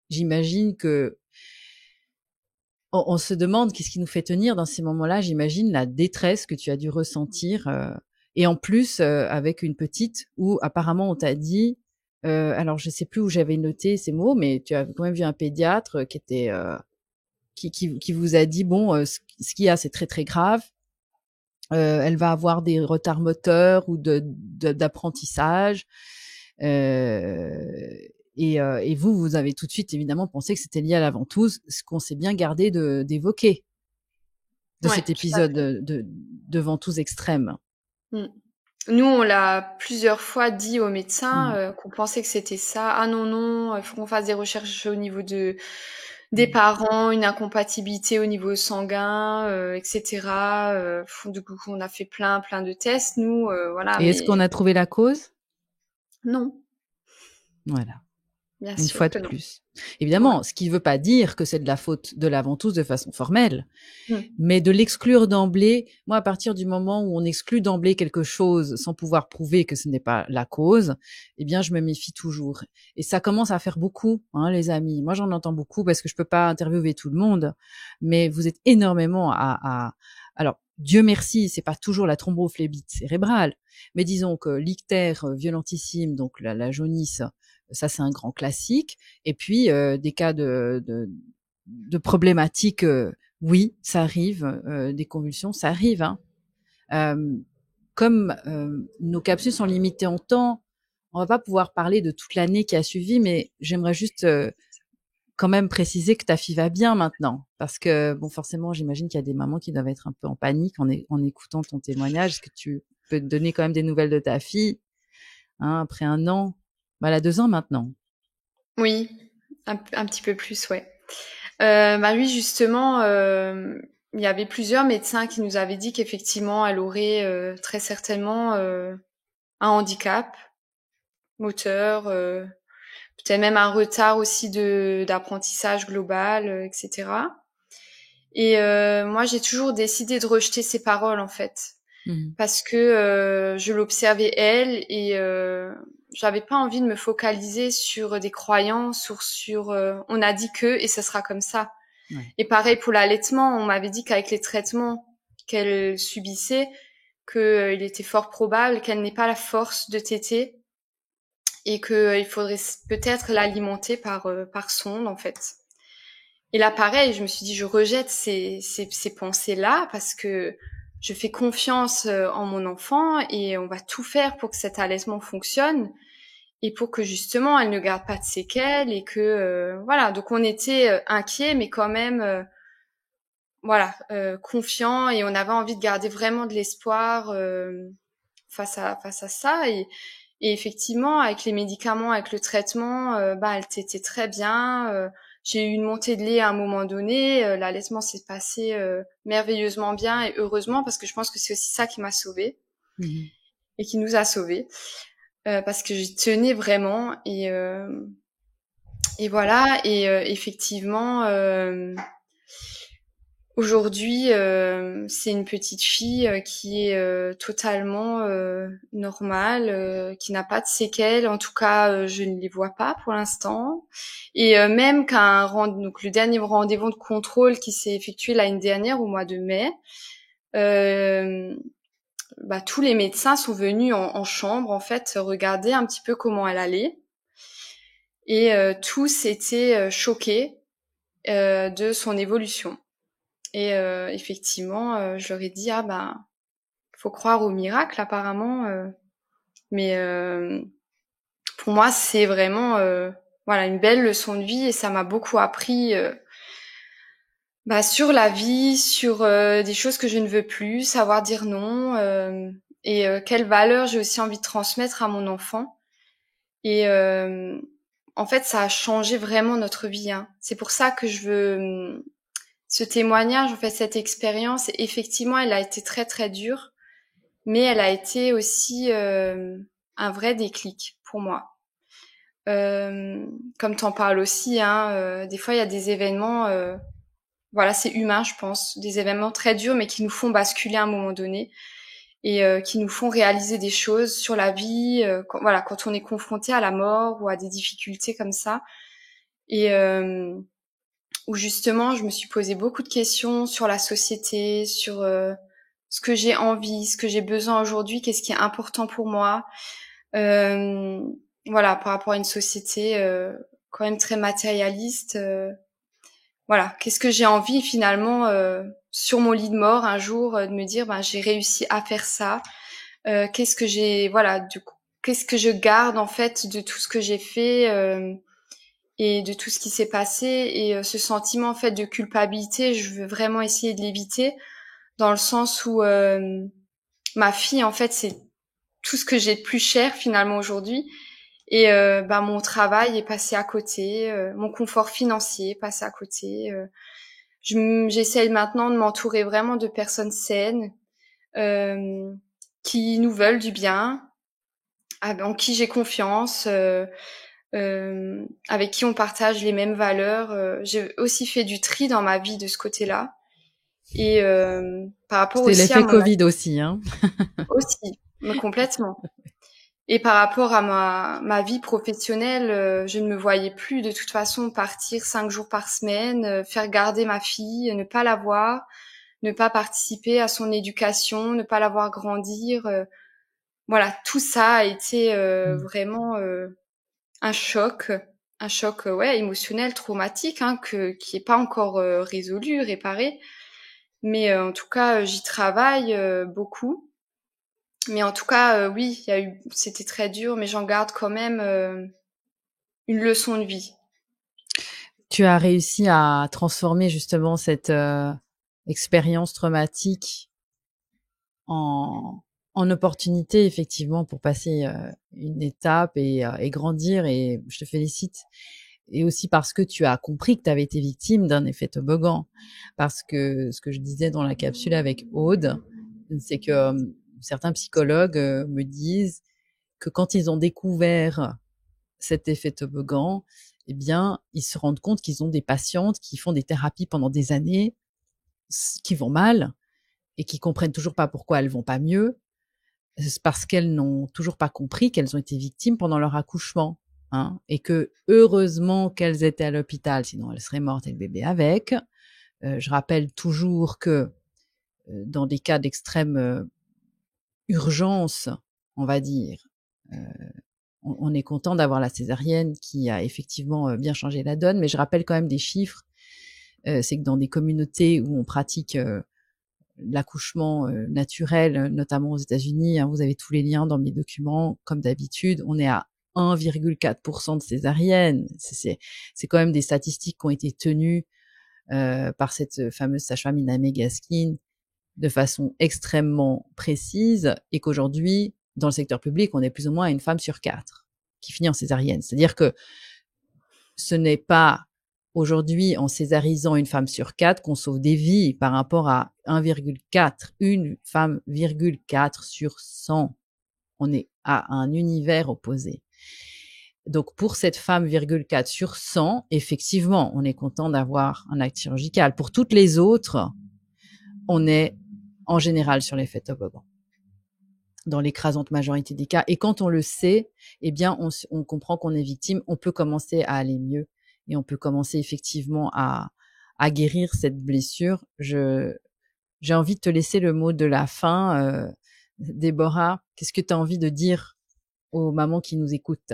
j'imagine que on se demande qu'est-ce qui nous fait tenir dans ces moments-là. J'imagine la détresse que tu as dû ressentir. Et en plus, avec une petite où apparemment on t'a dit, alors je sais plus où j'avais noté ces mots, mais tu as quand même vu un pédiatre qui était, qui vous a dit, bon, ce qu'il y a, c'est très très grave. Elle va avoir des retards moteurs ou d'apprentissage. Et vous avez tout de suite évidemment pensé que c'était lié à la ventouse, ce qu'on s'est bien gardé d'évoquer de Ouais, cet tout à épisode fait. de ventouse extrême. Mm. Nous, on l'a plusieurs fois dit aux médecins Mmh. qu'on pensait que c'était ça. Ah non, non, il faut qu'on fasse des recherches au niveau des Mmh. parents, une incompatibilité au niveau sanguin, etc. Du coup, on a fait plein de tests, nous, voilà, Et est-ce qu'on mais a trouvé la cause? non, Voilà. bien Une fois sûr de que non. plus. Ouais. Évidemment, ce qui ne veut pas dire que c'est de la faute de la ventouse de façon formelle, Mm. mais de l'exclure d'emblée, moi, à partir du moment où on exclut d'emblée quelque chose sans pouvoir prouver que ce n'est pas la cause, eh bien, je me méfie toujours. Et ça commence à faire beaucoup, hein, les amis. Moi, j'en entends beaucoup parce que je peux pas interviewer tout le monde, mais vous êtes énormément alors, Dieu merci, c'est pas toujours la thrombophlébite cérébrale, mais disons que l'ictère violentissime, donc la jaunisse, ça c'est un grand classique. Et puis des cas de problématiques, oui, ça arrive, des convulsions, ça arrive. Hein. Comme nos capsules sont limitées en temps, on va pas pouvoir parler de toute l'année qui a suivi, mais j'aimerais juste quand même préciser que ta fille va bien maintenant. Parce que, bon, forcément, j'imagine qu'il y a des mamans qui doivent être un peu en panique en écoutant ton témoignage. Est-ce que tu peux te donner quand même des nouvelles de ta fille, hein, après 1 an? Bah, elle a 2 ans maintenant. Oui, un petit peu plus, ouais. Bah oui, justement, il y avait plusieurs médecins qui nous avaient dit qu'effectivement, elle aurait très certainement un handicap moteur, peut-être même un retard aussi d'apprentissage global, etc. Et moi, j'ai toujours décidé de rejeter ces paroles, en fait, Mhm. parce que je l'observais elle et j'avais pas envie de me focaliser sur des croyances, sur on a dit que et ça sera comme ça. Ouais. Et pareil pour l'allaitement, on m'avait dit qu'avec les traitements qu'elle subissait, qu'il était fort probable qu'elle n'ait pas la force de téter et qu'il faudrait peut-être l'alimenter par sonde, en fait. Et là, pareil, je me suis dit, je rejette ces pensées-là parce que je fais confiance en mon enfant et on va tout faire pour que cet allaitement fonctionne et pour que justement elle ne garde pas de séquelles et que voilà. Donc on était inquiets, mais quand même voilà confiants et on avait envie de garder vraiment de l'espoir face à ça et effectivement avec les médicaments, avec le traitement, bah elle t'était très bien. J'ai eu une montée de lait à un moment donné, l'allaitement s'est passé merveilleusement bien et heureusement parce que je pense que c'est aussi ça qui m'a sauvée Mhm. et qui nous a sauvés parce que j'y tenais vraiment et voilà et effectivement aujourd'hui, c'est une petite fille qui est totalement normale, qui n'a pas de séquelles. En tout cas, je ne les vois pas pour l'instant. Et même donc le dernier rendez-vous de contrôle qui s'est effectué l'année dernière au mois de mai, euh, bah, tous les médecins sont venus en chambre en fait regarder un petit peu comment elle allait. Et tous étaient choqués de son évolution. Et effectivement, je leur ai dit ah ben faut croire au miracle apparemment, mais pour moi c'est vraiment voilà une belle leçon de vie et ça m'a beaucoup appris bah, sur la vie, sur des choses que je ne veux plus, savoir dire non et quelles valeurs j'ai aussi envie de transmettre à mon enfant. Et en fait ça a changé vraiment notre vie. Hein. C'est pour ça que je veux ce témoignage, en fait cette expérience. Effectivement, elle a été très très dure. Mais elle a été aussi un vrai déclic pour moi. Comme t'en parles aussi, hein, des fois il y a des événements, voilà, c'est humain, je pense, des événements très durs, mais qui nous font basculer à un moment donné et qui nous font réaliser des choses sur la vie, voilà, quand on est confronté à la mort ou à des difficultés comme ça, et où justement je me suis posé beaucoup de questions sur la société, sur ce que j'ai envie, ce que j'ai besoin aujourd'hui, qu'est-ce qui est important pour moi. Euh, voilà, par rapport à une société quand même très matérialiste. Voilà, qu'est-ce que j'ai envie finalement sur mon lit de mort un jour de me dire, ben j'ai réussi à faire ça. Qu'est-ce que j'ai, voilà, du coup, qu'est-ce que je garde en fait de tout ce que j'ai fait et de tout ce qui s'est passé et ce sentiment en fait de culpabilité, je veux vraiment essayer de l'éviter dans le sens où ma fille en fait c'est tout ce que j'ai de plus cher finalement aujourd'hui et bah mon travail est passé à côté, mon confort financier est passé à côté. J'essaye maintenant de m'entourer vraiment de personnes saines euh, qui nous veulent du bien, en qui j'ai confiance, avec qui on partage les mêmes valeurs. J'ai aussi fait du tri dans ma vie de ce côté-là et par rapport C'est aussi à l'effet mon Covid aussi, hein. aussi, mais complètement. Et par rapport à ma vie professionnelle, je ne me voyais plus de toute façon partir 5 jours par semaine, faire garder ma fille, ne pas la voir, ne pas participer à son éducation, ne pas la voir grandir. Voilà, tout ça a été Mm. vraiment un choc, ouais émotionnel, traumatique, hein, qui est pas encore résolu, réparé. Mais en tout cas, j'y travaille beaucoup. Mais en tout cas, oui, c'était très dur, mais j'en garde quand même une leçon de vie. Tu as réussi à transformer justement cette expérience traumatique en, en opportunité, effectivement, pour passer une étape et grandir. Et je te félicite. Et aussi parce que tu as compris que tu avais été victime d'un effet toboggan. Parce que ce que je disais dans la capsule avec Aude, c'est que certains psychologues me disent que quand ils ont découvert cet effet toboggan, eh bien, ils se rendent compte qu'ils ont des patientes qui font des thérapies pendant des années, qui vont mal et qui comprennent toujours pas pourquoi elles vont pas mieux, c'est parce qu'elles n'ont toujours pas compris qu'elles ont été victimes pendant leur accouchement, hein, et que heureusement qu'elles étaient à l'hôpital, sinon elles seraient mortes et le bébé avec. Je rappelle toujours que dans des cas d'extrême urgence, on va dire, euh, on est content d'avoir la césarienne qui a effectivement bien changé la donne, mais je rappelle quand même des chiffres. C'est que dans des communautés où on pratique l'accouchement naturel, notamment aux États-Unis, hein, vous avez tous les liens dans mes documents, comme d'habitude, on est à 1,4% de césariennes. C'est quand même des statistiques qui ont été tenues par cette fameuse sage-femme Ina May Gaskin de façon extrêmement précise, et qu'aujourd'hui, dans le secteur public, on est plus ou moins à une femme sur 4 qui finit en césarienne. C'est-à-dire que ce n'est pas aujourd'hui en césarisant une femme sur 4 qu'on sauve des vies par rapport à 1,4, une femme, 4 sur 100. On est à un univers opposé. Donc pour cette femme, 4 sur 100, effectivement, on est content d'avoir un acte chirurgical. Pour toutes les autres, on est en général sur l'effet toboggan, dans l'écrasante majorité des cas. Et quand on le sait, eh bien, on comprend qu'on est victime, on peut commencer à aller mieux et on peut commencer effectivement à guérir cette blessure. J'ai envie de te laisser le mot de la fin. Déborah, qu'est-ce que tu as envie de dire aux mamans qui nous écoutent?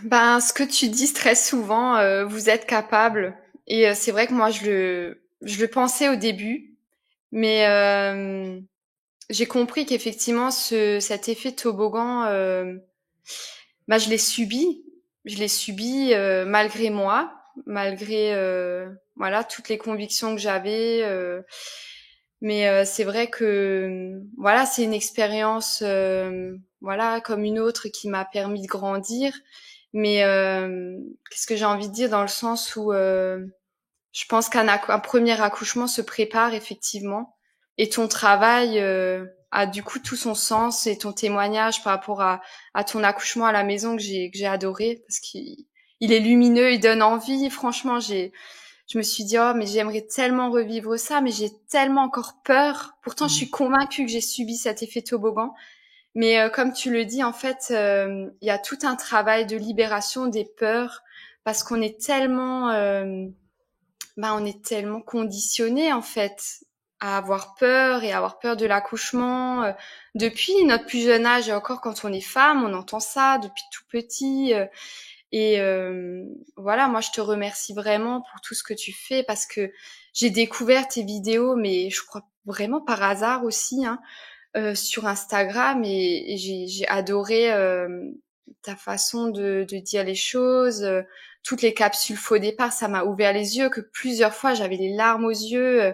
Ben, ce que tu dis très souvent, vous êtes capable. Et c'est vrai que moi, je le pensais au début, mais j'ai compris qu'effectivement, cet effet toboggan, bah, je l'ai subi. Je l'ai subi malgré moi, malgré voilà toutes les convictions que j'avais. Mais c'est vrai que voilà, c'est une expérience voilà comme une autre qui m'a permis de grandir. Mais qu'est-ce que j'ai envie de dire dans le sens où je pense un premier accouchement se prépare effectivement et ton travail a du coup tout son sens et ton témoignage par rapport à ton accouchement à la maison que j'ai adoré parce qu'il est lumineux, il donne envie. Franchement, je me suis dit oh mais j'aimerais tellement revivre ça, mais j'ai tellement encore peur. Pourtant, je suis convaincue que j'ai subi cet effet toboggan. Mais comme tu le dis, en fait, il y a tout un travail de libération des peurs parce qu'on est tellement on est tellement conditionné en fait à avoir peur et à avoir peur de l'accouchement depuis notre plus jeune âge. Et encore quand on est femme, on entend ça depuis tout petit. Et voilà, moi je te remercie vraiment pour tout ce que tu fais parce que j'ai découvert tes vidéos, mais je crois vraiment par hasard aussi, hein, sur Instagram et j'ai adoré ta façon de dire les choses. Toutes les capsules faux départ, ça m'a ouvert les yeux, que plusieurs fois j'avais les larmes aux yeux.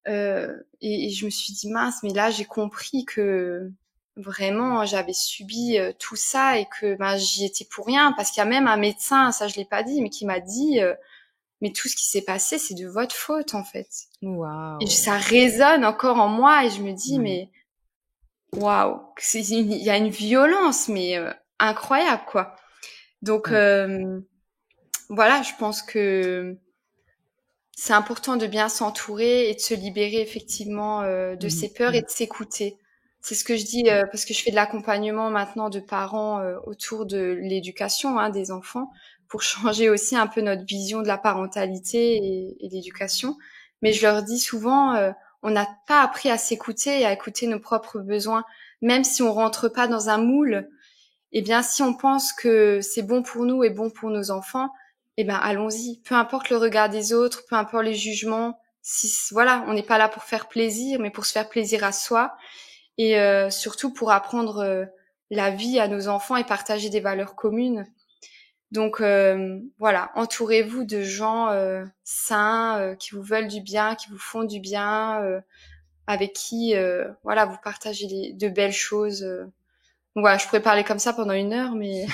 Et je me suis dit mince, mais là j'ai compris que vraiment j'avais subi tout ça et que ben, j'y étais pour rien. Parce qu'il y a même un médecin, ça je l'ai pas dit, mais qui m'a dit mais tout ce qui s'est passé, c'est de votre faute en fait. Et Waouh. ça résonne encore en moi et je me dis Ouais. mais waouh, il y a une violence mais incroyable quoi. Donc Ouais. voilà, je pense que c'est important de bien s'entourer et de se libérer effectivement de Mhm. ses peurs et de s'écouter. C'est ce que je dis parce que je fais de l'accompagnement maintenant de parents autour de l'éducation des enfants pour changer aussi un peu notre vision de la parentalité et l'éducation. Mais je leur dis souvent, on n'a pas appris à s'écouter et à écouter nos propres besoins, même si on rentre pas dans un moule. Eh bien, si on pense que c'est bon pour nous et bon pour nos enfants, eh ben, allons-y. Peu importe le regard des autres, peu importe les jugements, voilà, on n'est pas là pour faire plaisir, mais pour se faire plaisir à soi et surtout pour apprendre la vie à nos enfants et partager des valeurs communes. Donc voilà, entourez-vous de gens sains, qui vous veulent du bien, qui vous font du bien, avec qui voilà, vous partagez de belles choses. Donc voilà, je pourrais parler comme ça pendant 1 heure, mais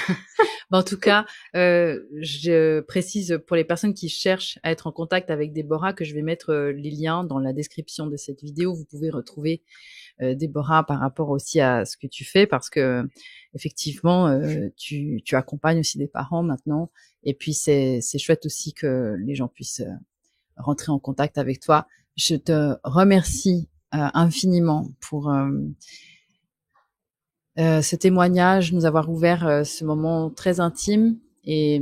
En tout cas, je précise pour les personnes qui cherchent à être en contact avec Déborah que je vais mettre les liens dans la description de cette vidéo. Vous pouvez retrouver Déborah par rapport aussi à ce que tu fais parce que effectivement tu accompagnes aussi des parents maintenant et puis c'est chouette aussi que les gens puissent rentrer en contact avec toi. Je te remercie infiniment pour ce témoignage, nous avoir ouvert ce moment très intime et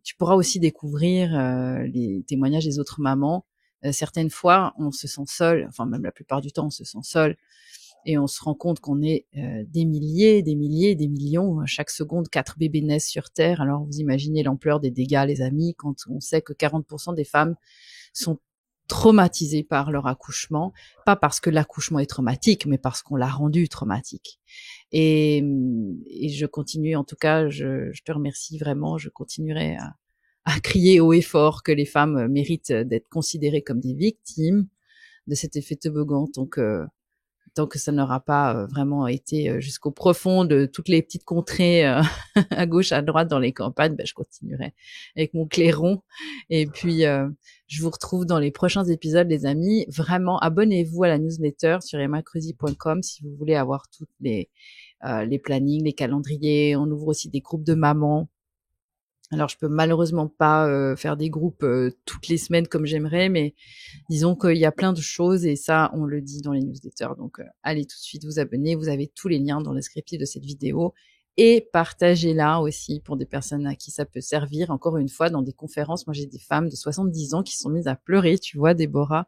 tu pourras aussi découvrir les témoignages des autres mamans. Certaines fois, on se sent seul, enfin même la plupart du temps, on se sent seul et on se rend compte qu'on est des milliers, des milliers, des millions. Chaque seconde, 4 bébés naissent sur Terre. Alors vous imaginez l'ampleur des dégâts, les amis, quand on sait que 40% des femmes sont traumatisées par leur accouchement, pas parce que l'accouchement est traumatique, mais parce qu'on l'a rendu traumatique. Et je continue, en tout cas, je te remercie vraiment, je continuerai à crier haut et fort que les femmes méritent d'être considérées comme des victimes de cet effet toboggan tant que ça n'aura pas vraiment été jusqu'au profond de toutes les petites contrées à gauche, à droite dans les campagnes, ben, je continuerai avec mon clairon. Et puis, je vous retrouve dans les prochains épisodes, les amis. Vraiment, abonnez-vous à la newsletter sur emmacruzy.com si vous voulez avoir toutes les plannings, les calendriers. On ouvre aussi des groupes de mamans. Alors, je peux malheureusement pas faire des groupes toutes les semaines comme j'aimerais, mais disons qu'il y a plein de choses et ça, on le dit dans les newsletters. Donc, allez tout de suite vous abonner. Vous avez tous les liens dans le descriptif de cette vidéo et partagez-la aussi pour des personnes à qui ça peut servir. Encore une fois, dans des conférences, moi, j'ai des femmes de 70 ans qui sont mises à pleurer, tu vois, Déborah.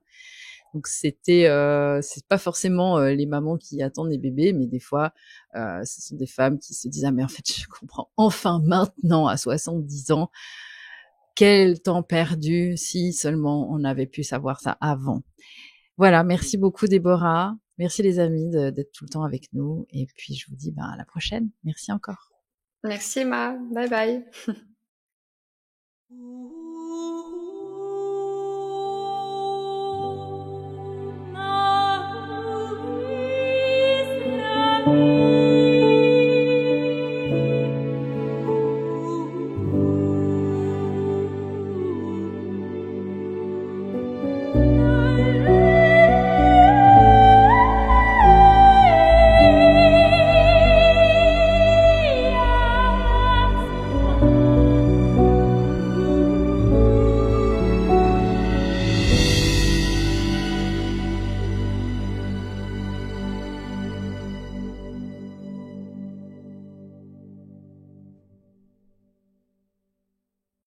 Donc c'est pas forcément les mamans qui attendent les bébés, mais des fois, ce sont des femmes qui se disent ah mais en fait je comprends enfin maintenant à 70 ans quel temps perdu si seulement on avait pu savoir ça avant. Voilà, merci beaucoup Déborah, merci les amis d'être tout le temps avec nous et puis je vous dis à la prochaine. Merci encore. merci Emma, bye bye.